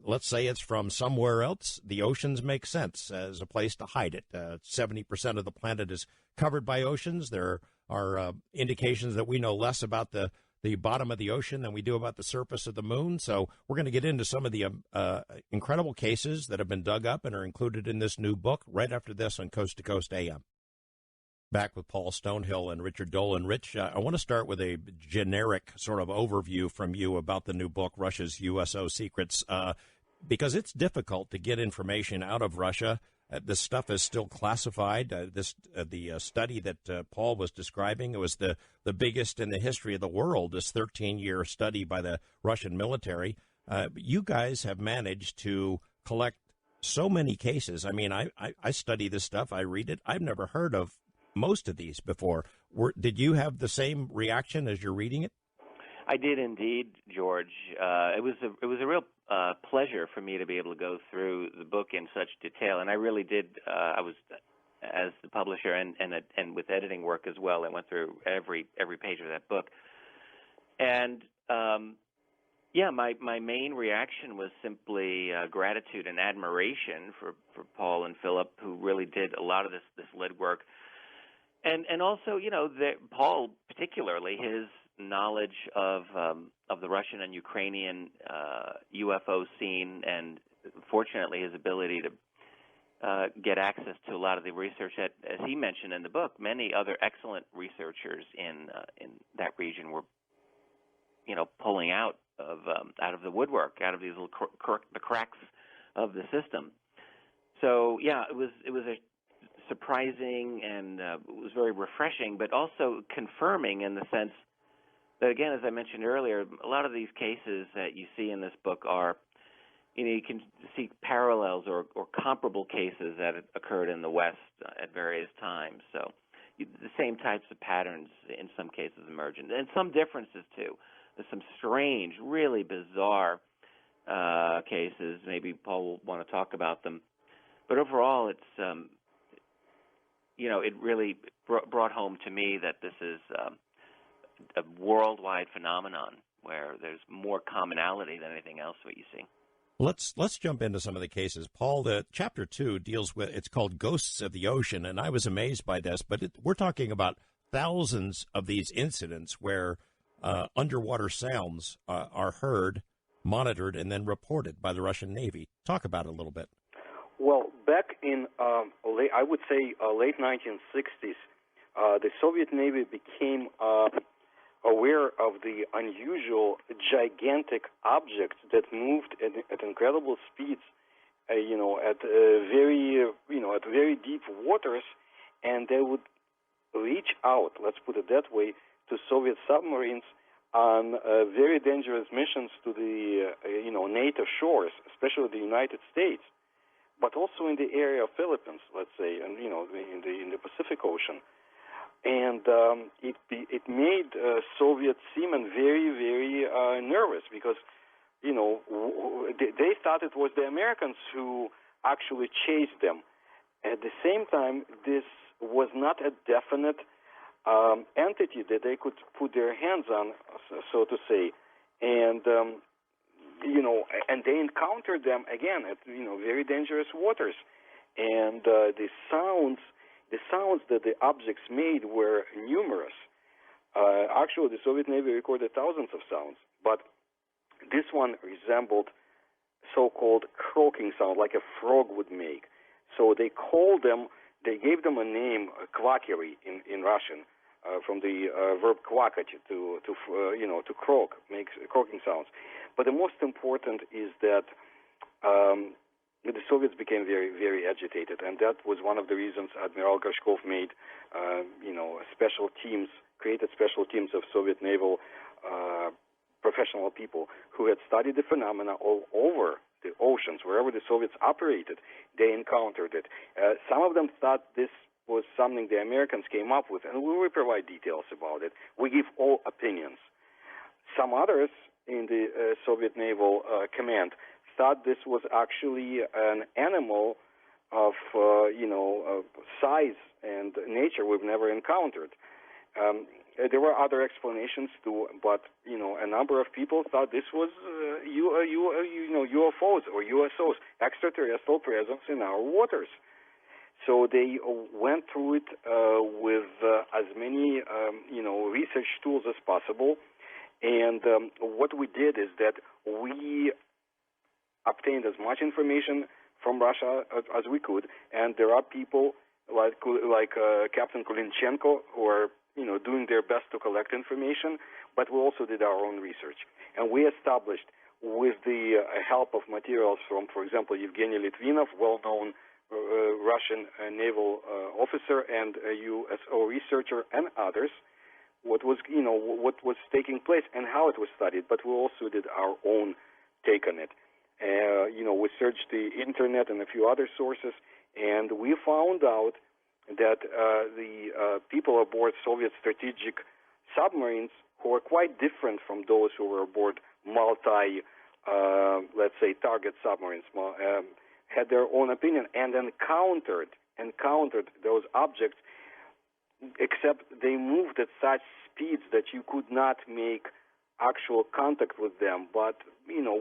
let's say it's from somewhere else, the oceans make sense as a place to hide it. 70% of the planet is covered by oceans. There are indications that we know less about the bottom of the ocean than we do about the surface of the moon. So we're going to get into some of the incredible cases that have been dug up and are included in this new book right after this on Coast to Coast AM. Back with Paul Stonehill and Richard Dolan. Rich, I want to start with a generic sort of overview from you about the new book, Russia's USO Secrets, because it's difficult to get information out of Russia. This stuff is still classified. The study that Paul was describing, it was the biggest in the history of the world, this 13-year study by the Russian military. You guys have managed to collect so many cases. I mean, I study this stuff. I read it. I've never heard of most of these before. Did you have the same reaction as you're reading it? I did indeed, George. It was a real pleasure for me to be able to go through the book in such detail, and I really did. I was, as the publisher and with editing work as well, I went through every page of that book, and my main reaction was simply gratitude and admiration for Paul and Philip, who really did a lot of this lead work, and also Paul particularly, his knowledge of the Russian and Ukrainian UFO scene, and fortunately his ability to get access to a lot of the research that, as he mentioned in the book, many other excellent researchers in that region were, pulling out of the woodwork, out of these little the cracks of the system. So it was a surprising and it was very refreshing, but also confirming in the sense that, again, as I mentioned earlier, a lot of these cases that you see in this book are, you can see parallels or comparable cases that had occurred in the West at various times. So the same types of patterns in some cases emerge, and some differences too. There's some strange, really bizarre cases. Maybe Paul will want to talk about them. But overall, it's, it really brought home to me that this is a worldwide phenomenon where there's more commonality than anything else what you see. Let's jump into some of the cases. Paul, the chapter 2 deals with, it's called Ghosts of the Ocean, and I was amazed by this, but we're talking about thousands of these incidents where underwater sounds are heard, monitored, and then reported by the Russian Navy. Talk about it a little bit. Well, back in, I would say, late 1960s, the Soviet Navy became aware of the unusual, gigantic objects that moved at incredible speeds, at very deep waters, and they would reach out, let's put it that way, to Soviet submarines on very dangerous missions to the NATO shores, especially the United States, but also in the area of Philippines, let's say, and in the Pacific Ocean. And it made Soviet seamen very, very nervous because, they thought it was the Americans who actually chased them. At the same time, this was not a definite entity that they could put their hands on, so to say. And, and they encountered them, again, at, very dangerous waters. And the sounds that the objects made were numerous. Actually, the Soviet Navy recorded thousands of sounds, but this one resembled so-called croaking sound, like a frog would make. So they gave them a name, kvakeri in Russian, from the verb kvakать, to croak, make croaking sounds. But the most important is that the Soviets became very, very agitated, and that was one of the reasons Admiral Gorshkov made, special teams, created special teams of Soviet naval professional people who had studied the phenomena all over the oceans, wherever the Soviets operated. They encountered it. Some of them thought this was something the Americans came up with, and we will provide details about it. We give all opinions. Some others in the Soviet Naval Command thought this was actually an animal of, size and nature we've never encountered. There were other explanations too, but a number of people thought this was UFOs or USOs, extraterrestrial presence in our waters. So they went through it with as many research tools as possible, and what we did is that we obtained as much information from Russia as we could, and there are people like Captain Kulinchenko who are doing their best to collect information, but we also did our own research. And we established, with the help of materials from, for example, Evgeny Litvinov, well-known Russian naval officer and a USO researcher, and others, what was taking place and how it was studied. But we also did our own take on it. We searched the internet and a few other sources, and we found out that the people aboard Soviet strategic submarines, who are quite different from those who were aboard let's say, target submarines, had their own opinion and encountered those objects, except they moved at such speeds that you could not make actual contact with them. But,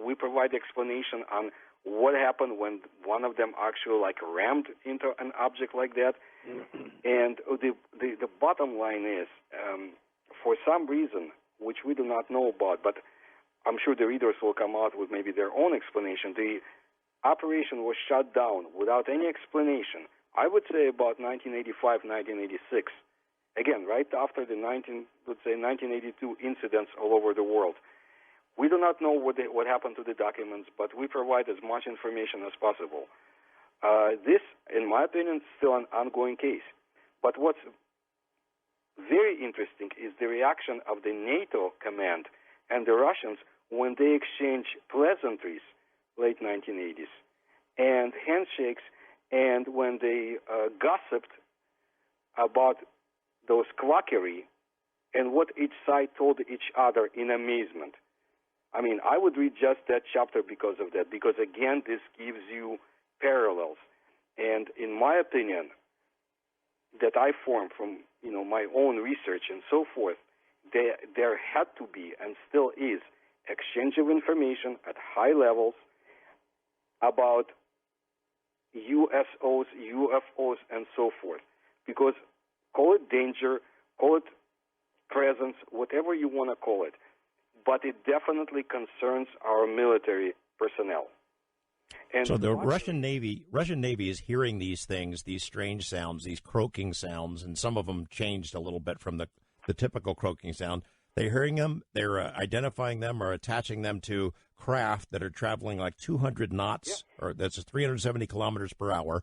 we provide explanation on what happened when one of them actually rammed into an object like that. And the bottom line is, for some reason, which we do not know about, but I'm sure the readers will come out with maybe their own explanation, the operation was shut down without any explanation, I would say about 1985, 1986. Again, right after the 1982 incidents all over the world. We do not know what happened to the documents, but we provide as much information as possible. This, in my opinion, is still an ongoing case. But what's very interesting is the reaction of the NATO command and the Russians when they exchanged pleasantries, late 1980s, and handshakes, and when they gossiped about those quackery and what each side told each other in amazement. I mean, I would read just that chapter because of that, because again, this gives you parallels. And in my opinion, that I formed from my own research and so forth, there had to be and still is exchange of information at high levels about USOs, UFOs, and so forth. Because call it danger, call it presence, whatever you want to call it, but it definitely concerns our military personnel. And so the Russian Navy is hearing these things, these strange sounds, these croaking sounds, and some of them changed a little bit from the typical croaking sound. They're hearing them, they're identifying them or attaching them to craft that are traveling like 200 knots, or that's 370 kilometers per hour.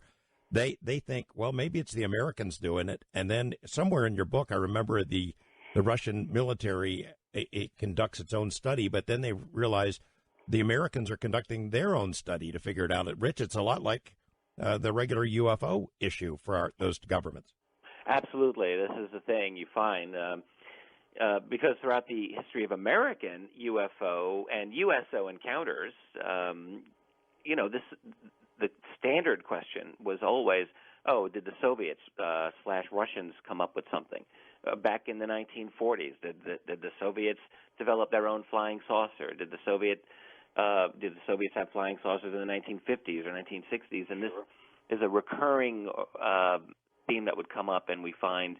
They think, well, maybe it's the Americans doing it. And then somewhere in your book, I remember the Russian military, it conducts its own study, but then they realize the Americans are conducting their own study to figure it out. Rich, it's a lot like the regular UFO issue for those governments. Absolutely. This is the thing you find, because throughout the history of American UFO and USO encounters, the standard question was always, did the Soviets / Russians come up with something? Back in the 1940s, did the Soviets develop their own flying saucer? Did the Soviets have flying saucers in the 1950s or 1960s? And this is a recurring theme that would come up, and we find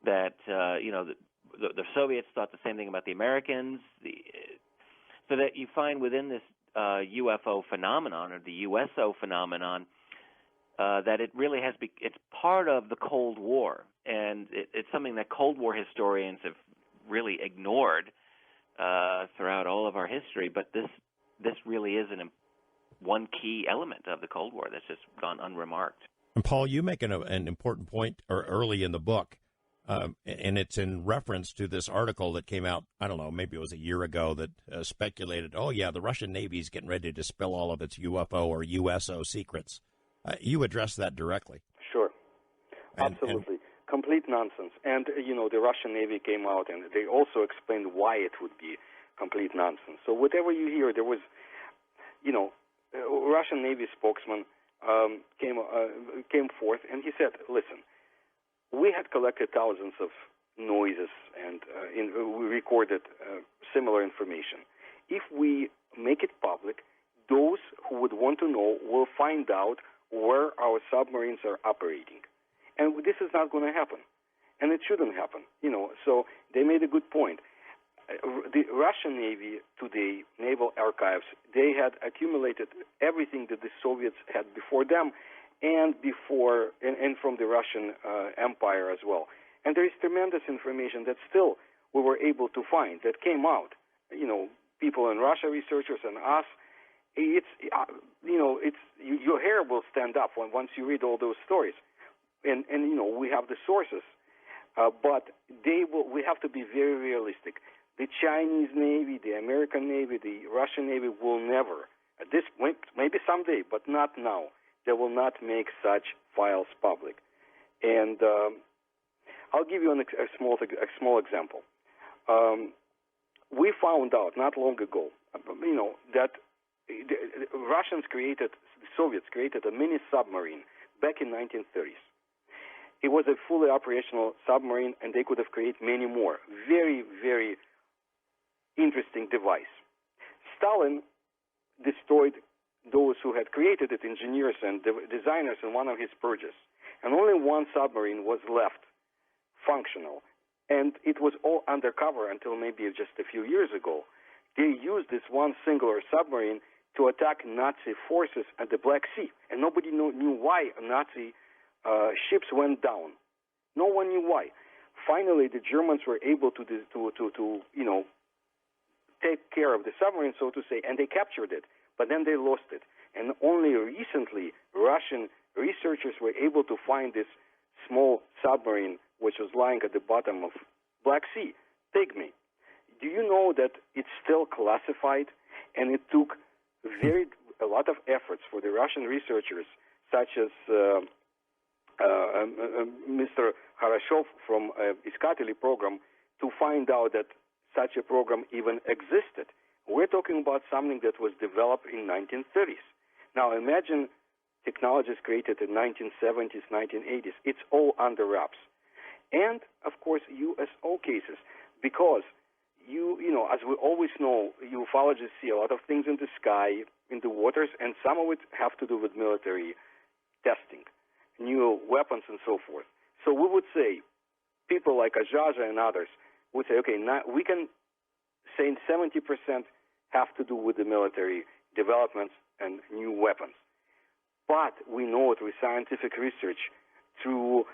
that the Soviets thought the same thing about the Americans. So that you find within this UFO phenomenon, or the USO phenomenon, that it really it's part of the Cold War, and it's something that Cold War historians have really ignored throughout all of our history. But this really is an one key element of the Cold War that's just gone unremarked. And Paul, you make an important point early in the book, and it's in reference to this article that came out, I don't know, maybe it was a year ago, that speculated, oh, yeah, the Russian Navy's getting ready to spill all of its UFO or USO secrets. You address that directly. Sure. Absolutely. Complete nonsense. And, the Russian Navy came out and they also explained why it would be complete nonsense. So whatever you hear, there was, a Russian Navy spokesman came forth and he said, listen, we had collected thousands of noises and we recorded similar information. If we make it public, those who would want to know will find out where our submarines are operating. And this is not going to happen. And it shouldn't happen. So they made a good point. The Russian Navy today, naval archives, they had accumulated everything that the Soviets had before them and from the Russian Empire as well. And there is tremendous information that still we were able to find that came out. People in Russia, researchers, and us. Your hair will stand up once you read all those stories. And we have the sources, but we have to be very realistic. The Chinese Navy, the American Navy, the Russian Navy will never, at this point, maybe someday, but not now, they will not make such files public. And I'll give you a small example. We found out not long ago, that the Soviets created a mini submarine back in 1930s. It was a fully operational submarine, and they could have created many more. Very, very interesting device. Stalin destroyed those who had created it, engineers and designers, in one of his purges. And only one submarine was left functional. And it was all undercover until maybe just a few years ago. They used this one singular submarine to attack Nazi forces at the Black Sea. And nobody knew why Nazi ships went down. No one knew why. Finally, the Germans were able to take care of the submarine, so to say, and they captured it. But then they lost it. And only recently, Russian researchers were able to find this small submarine which was lying at the bottom of Black Sea, Pygmy. Do you know that it's still classified? And it took a lot of efforts for the Russian researchers, such as Mr. Harashov from Iskateli program, to find out that such a program even existed. We're talking about something that was developed in 1930s. Now imagine technologies created in 1970s, 1980s. It's all under wraps. And, of course, USO cases, because as we always know, ufologists see a lot of things in the sky, in the waters, and some of it have to do with military testing, new weapons and so forth. So we would say, people like Ajaja and others would say, okay, now we can say 70% have to do with the military developments and new weapons. But we know through scientific research, through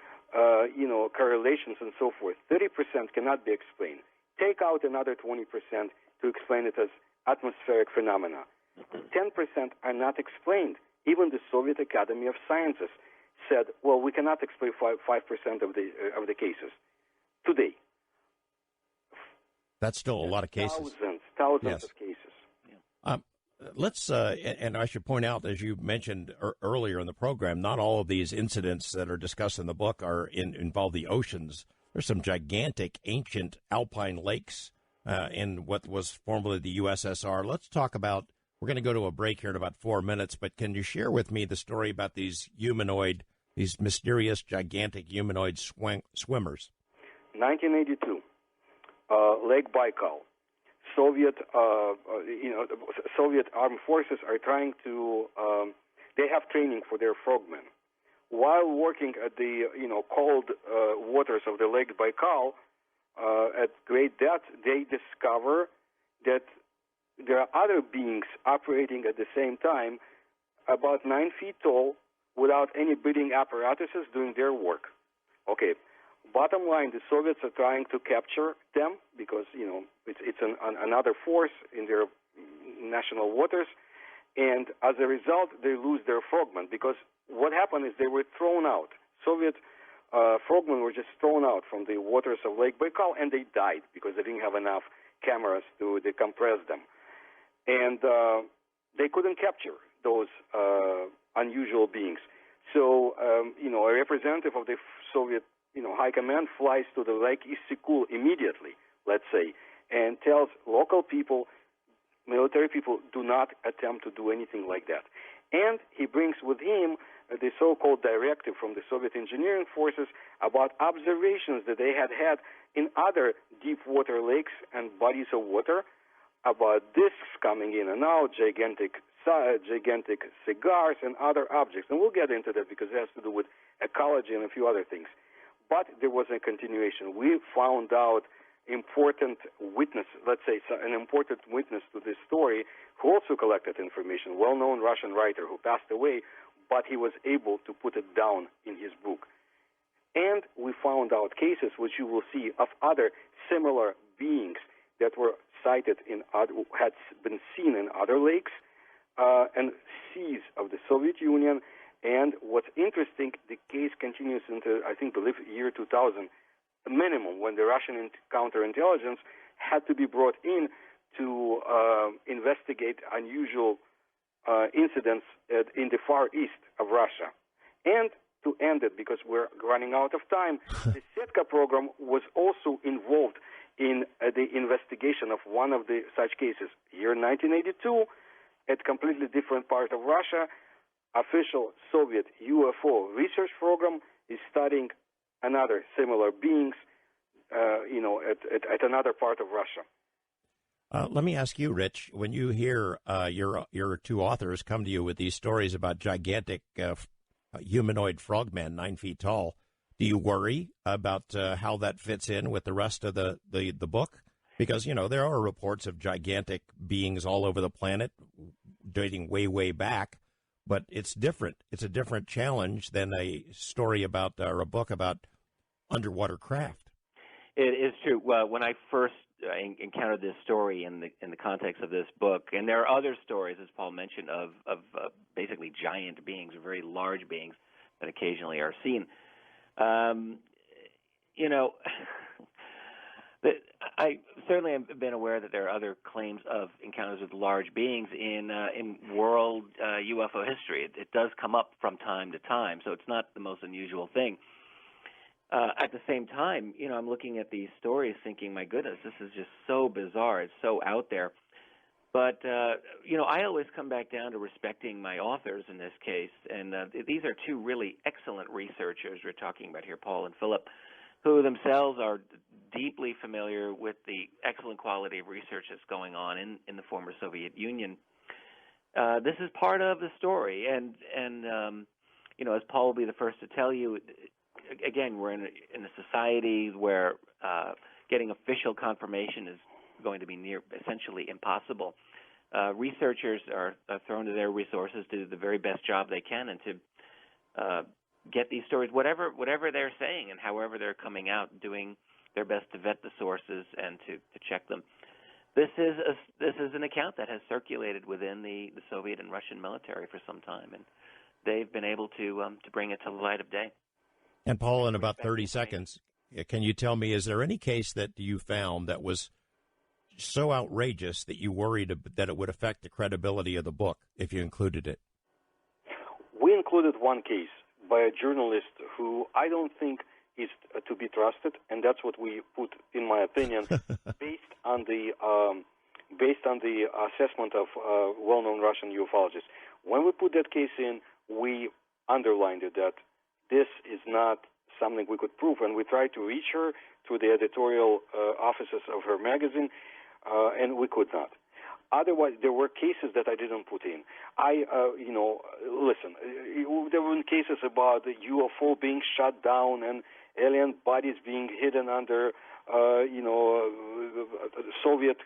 correlations and so forth, 30% cannot be explained. Take out another 20% to explain it as atmospheric phenomena. 10% are not explained. Even the Soviet Academy of Sciences said, well, we cannot explain 5% of the cases today. That's still a lot of cases. Thousands of cases. Let's, and I should point out, as you mentioned earlier in the program, not all of these incidents that are discussed in the book involve the oceans. There's some gigantic ancient alpine lakes in what was formerly the USSR. Let's talk about, we're going to go to a break here in about 4 minutes, but can you share with me the story about these mysterious, gigantic humanoid swimmers? 1982, Lake Baikal. Soviet armed forces are trying to, they have training for their frogmen. While working at the, cold waters of the Lake Baikal at great depth, they discover that there are other beings operating at the same time, about 9 feet tall, without any breathing apparatuses, doing their work. Okay. Bottom line, the Soviets are trying to capture them because, it's another force in their national waters, And as a result, they lose their frogmen, because what happened is they were thrown out. Soviet frogmen were just thrown out from the waters of Lake Baikal, and they died because they didn't have enough cameras to decompress them. And they couldn't capture those unusual beings. So, a representative of the Soviet, High Command flies to the Lake Issyk-Kul immediately, let's say, and tells local people, military people, do not attempt to do anything like that. And he brings with him the so-called directive from the Soviet engineering forces about observations that they had had in other deep water lakes and bodies of water about discs coming in and out, gigantic cigars and other objects. And we'll get into that because it has to do with ecology and a few other things. But there was a continuation. We found out important witness, let's say an important witness to this story, who also collected information, well-known Russian writer who passed away, but he was able to put it down in his book. And we found out cases, which you will see, of other similar beings that were cited had been seen in other lakes and seas of the Soviet Union. And what's interesting, the case continues into, I believe, year 2000, minimum, when the Russian counterintelligence had to be brought in to investigate unusual incidents in the far east of Russia. And to end it, because we're running out of time, the Setka program was also involved in the investigation of one of the such cases. Year 1982, at completely different part of Russia, official Soviet UFO research program is studying another similar beings, at another part of Russia. Let me ask you, Rich, when you hear your two authors come to you with these stories about gigantic humanoid frogmen 9 feet tall, do you worry about how that fits in with the rest of the book? Because, there are reports of gigantic beings all over the planet dating way, way back, but it's different. It's a different challenge than a story about or a book about underwater craft. It is true. Well, when I first encountered this story in the context of this book, and there are other stories, as Paul mentioned, of basically giant beings, or very large beings that occasionally are seen. I certainly have been aware that there are other claims of encounters with large beings in world UFO history. It does come up from time to time, so it's not the most unusual thing. At the same time, I'm looking at these stories thinking, my goodness, this is just so bizarre. It's so out there. But, I always come back down to respecting my authors in this case. And these are two really excellent researchers we're talking about here, Paul and Philip, who themselves are deeply familiar with the excellent quality of research that's going on in the former Soviet Union. This is part of the story. And as Paul will be the first to tell you, again, we're in a society where getting official confirmation is going to be essentially impossible. Researchers are thrown to their resources to do the very best job they can and to get these stories, whatever they're saying and however they're coming out, doing their best to vet the sources and to check them. This is an account that has circulated within the Soviet and Russian military for some time, and they've been able to bring it to the light of day. And Paul, in about 30 seconds, can you tell me, is there any case that you found that was so outrageous that you worried that it would affect the credibility of the book if you included it? We included one case by a journalist who I don't think is to be trusted, and that's what we put, in my opinion, based on the assessment of well-known Russian ufologists. When we put that case in, we underlined it that this is not something we could prove, and we tried to reach her through the editorial offices of her magazine, and we could not. Otherwise, there were cases that I didn't put in. Listen, there were cases about the UFO being shut down and alien bodies being hidden under, Soviet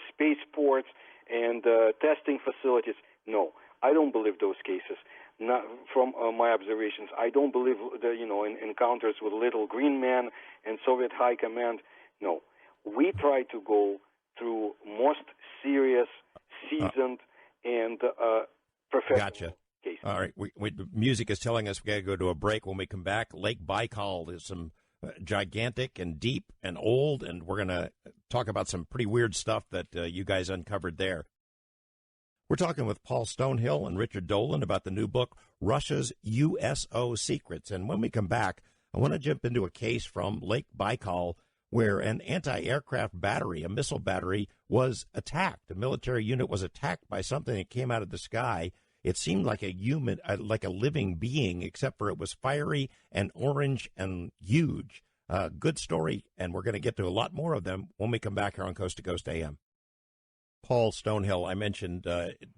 spaceports and testing facilities. No, I don't believe those cases. Not from my observations. I don't believe in encounters with Little Green Man and Soviet High Command. No, we try to go through most serious, seasoned, and professional Gotcha. case. All right. The music is telling us we got to go to a break. When we come back, Lake Baikal is some gigantic and deep and old, and we're going to talk about some pretty weird stuff that you guys uncovered there. We're talking with Paul Stonehill and Richard Dolan about the new book, Russia's USO Secrets. And when we come back, I want to jump into a case from Lake Baikal where an anti-aircraft battery, a missile battery, was attacked. A military unit was attacked by something that came out of the sky. It seemed like a human, like a living being, except for it was fiery and orange and huge. Good story, and we're going to get to a lot more of them when we come back here on Coast to Coast AM. Paul Stonehill, I mentioned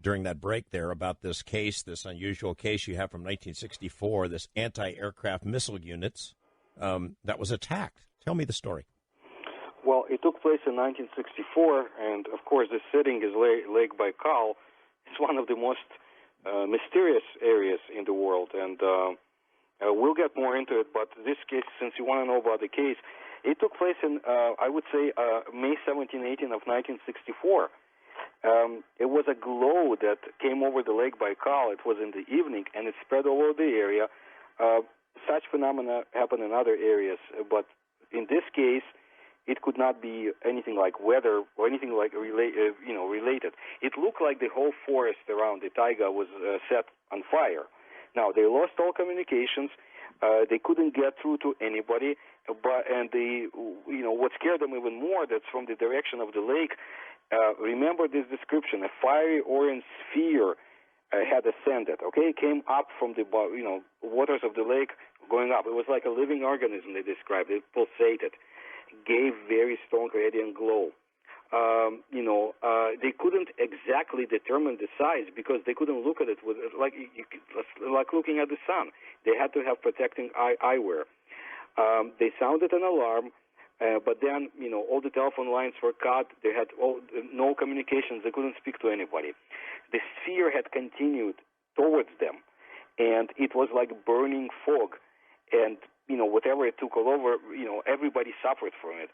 during that break there about this case, this unusual case you have from 1964, this anti-aircraft missile units that was attacked. Tell me the story. Well, it took place in 1964, and of course the setting is Lake Baikal. It's one of the most mysterious areas in the world, and we'll get more into it, but this case, since you want to know about the case, it took place in, I would say, May 17, 18 of 1964. It was a glow that came over the Lake Baikal. It was in the evening, and it spread all over the area. Such phenomena happen in other areas, but in this case, it could not be anything like weather or anything like related. It looked like the whole forest around the taiga was set on fire. Now, they lost all communications. They couldn't get through to anybody. And what scared them even more, that's from the direction of the lake. Remember this description: a fiery orange sphere had ascended. Okay, it came up from the waters of the lake, going up. It was like a living organism. They described it. Pulsated, gave very strong radiant glow. They couldn't exactly determine the size because they couldn't look at it with like looking at the sun. They had to have protecting eyewear. They sounded an alarm, but then all the telephone lines were cut. They had no communications. They couldn't speak to anybody. The sphere had continued towards them, and it was like burning fog. And whatever it took all over, everybody suffered from it.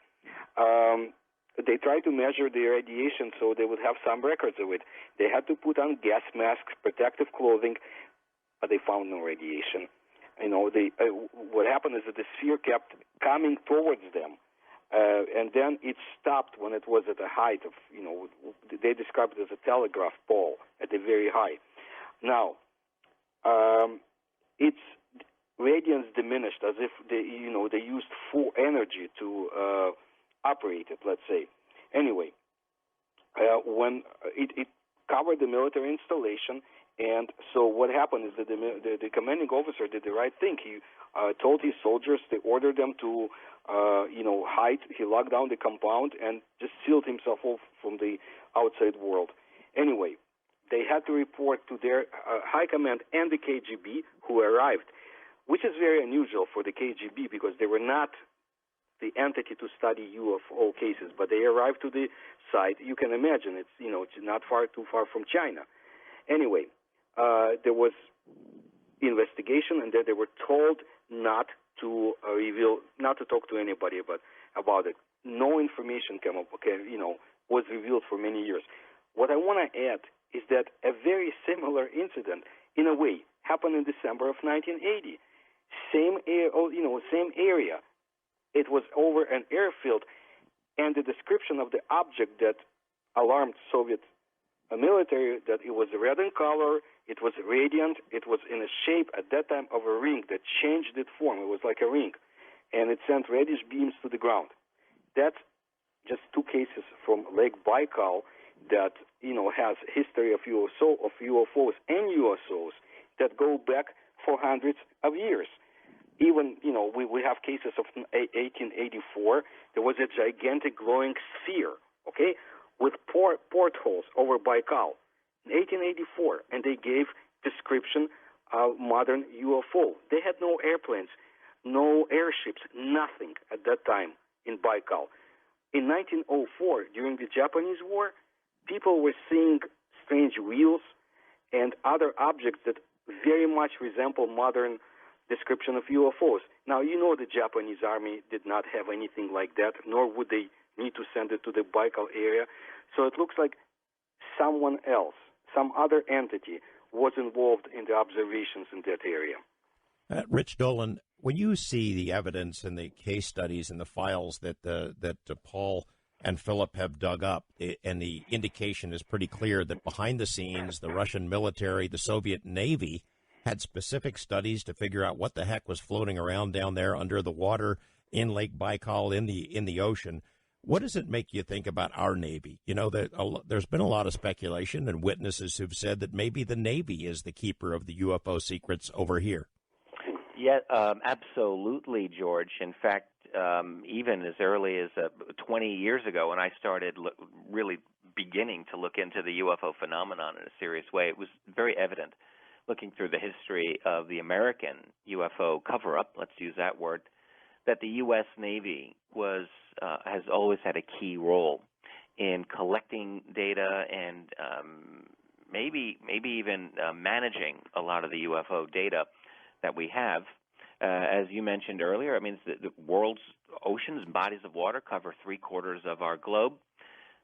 They tried to measure the radiation so they would have some records of it. They had to put on gas masks, protective clothing, but they found no radiation. What happened is that the sphere kept coming towards them, and then it stopped when it was at a height of, they described it as a telegraph pole at the very height. Now, its radiance diminished as if they used full energy to operate it, let's say. Anyway, when it covered the military installation, and so what happened is that the commanding officer did the right thing. He told his soldiers, they ordered them to, hide. He locked down the compound and just sealed himself off from the outside world. Anyway, they had to report to their high command and the KGB, who arrived, which is very unusual for the KGB because they were not the entity to study UFO cases, but they arrived to the site. You can imagine it's not too far from China. Anyway, there was investigation, and then they were told not to not to talk to anybody about it. No information came up. Was revealed for many years. What I want to add is that a very similar incident, in a way, happened in December of 1980. Same area. It was over an airfield, and the description of the object that alarmed Soviet military, that it was red in color, it was radiant, it was in a shape at that time of a ring that changed its form. It was like a ring, and it sent reddish beams to the ground. That's just two cases from Lake Baikal that has history of UFOs and USOs that go back for hundreds of years. Even, we have cases of 1884. There was a gigantic glowing sphere, with portholes over Baikal in 1884, and they gave description of modern UFO. They had no airplanes, no airships, nothing at that time in Baikal. In 1904, during the Japanese War, people were seeing strange wheels and other objects that very much resemble modern description of UFOs. Now, the Japanese army did not have anything like that, nor would they need to send it to the Baikal area. So it looks like someone else, some other entity, was involved in the observations in that area. Rich Dolan, when you see the evidence and the case studies and the files that Paul and Philip have dug up, and the indication is pretty clear that behind the scenes, the Russian military, the Soviet Navy, had specific studies to figure out what the heck was floating around down there under the water in Lake Baikal in the ocean. What does it make you think about our Navy? You know, there's been a lot of speculation and witnesses who've said that maybe the Navy is the keeper of the UFO secrets over here. Yeah, absolutely, George. In fact, even as early as 20 years ago, when I started really beginning to look into the UFO phenomenon in a serious way, it was very evident, looking through the history of the American UFO cover-up, let's use that word, that the U.S. Navy has always had a key role in collecting data and maybe even managing a lot of the UFO data that we have. As you mentioned earlier, I mean, the world's oceans and bodies of water cover 3/4 of our globe.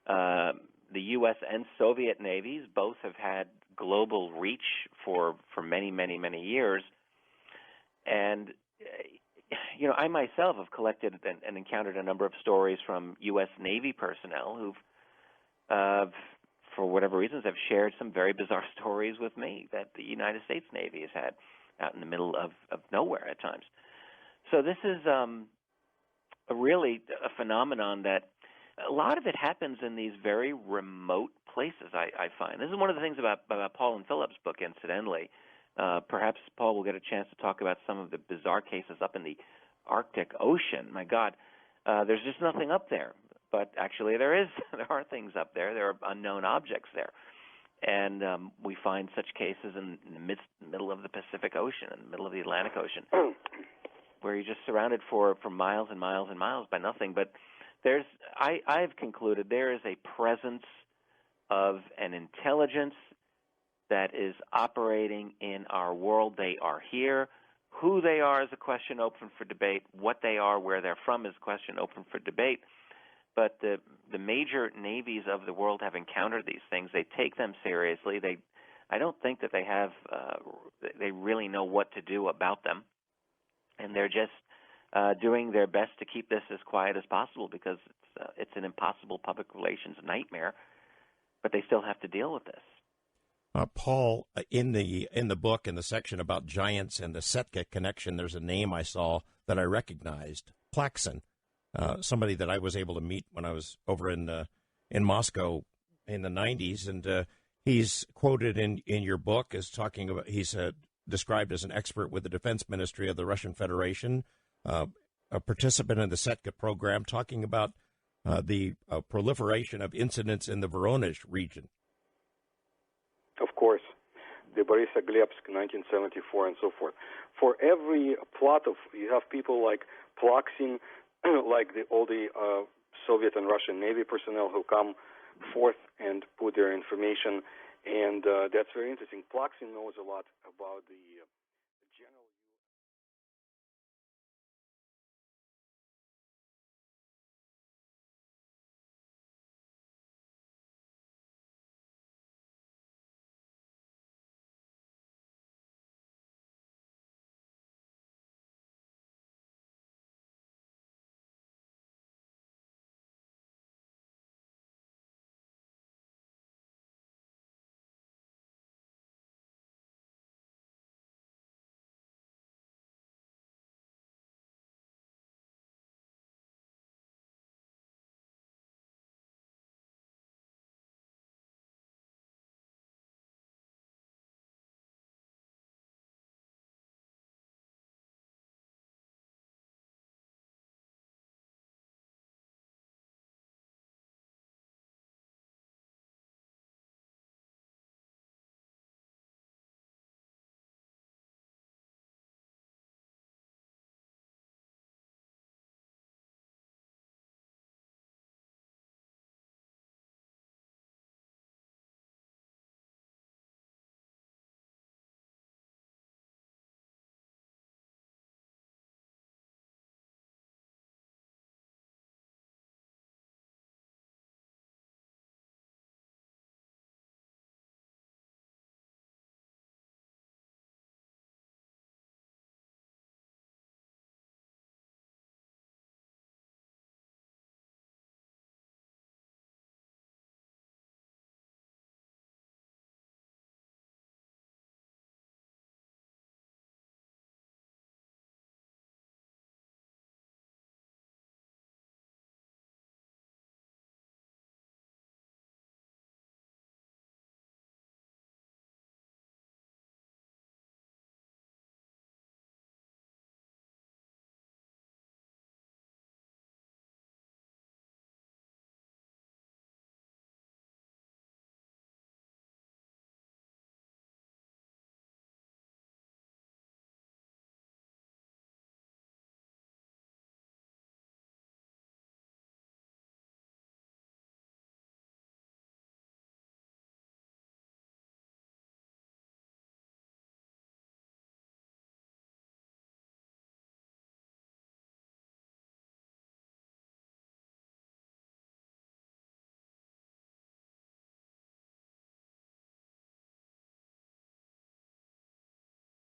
The U.S. and Soviet navies both have had global reach for many, many, many years. And, you know, I myself have collected and encountered a number of stories from U.S. Navy personnel who've, for whatever reasons, have shared some very bizarre stories with me that the United States Navy has had out in the middle of nowhere at times. So this is really a phenomenon that a lot of it happens in these very remote places, I find. This is one of the things about Paul and Philip's book, incidentally. Perhaps Paul will get a chance to talk about some of the bizarre cases up in the Arctic Ocean. My God, there's just nothing up there. But actually there are things up there. There are unknown objects there. And we find such cases in the middle of the Pacific Ocean, in the middle of the Atlantic Ocean, where you're just surrounded for miles and miles and miles by nothing. But I've concluded there is a presence of an intelligence that is operating in our world. They are here. Who they are is a question open for debate. What they are, where they're from, is a question open for debate. But the major navies of the world have encountered these things. They take them seriously. I don't think that they really know what to do about them, and they're just doing their best to keep this as quiet as possible because it's an impossible public relations nightmare. But they still have to deal with this. Paul, in the book, in the section about giants and the Sitka connection, there's a name I saw that I recognized, Plaxon. Somebody that I was able to meet when I was over in Moscow in the 90s, and he's quoted in your book as talking about, he's described as an expert with the Defense Ministry of the Russian Federation, a participant in the Sitka program, talking about the proliferation of incidents in the Voronezh region. Of course, the Borisogledsk, 1974, and so forth. For every plot you have people like Plaxin, like all the Soviet and Russian Navy personnel who come forth and put their information, and that's very interesting. Plaxin knows a lot about the general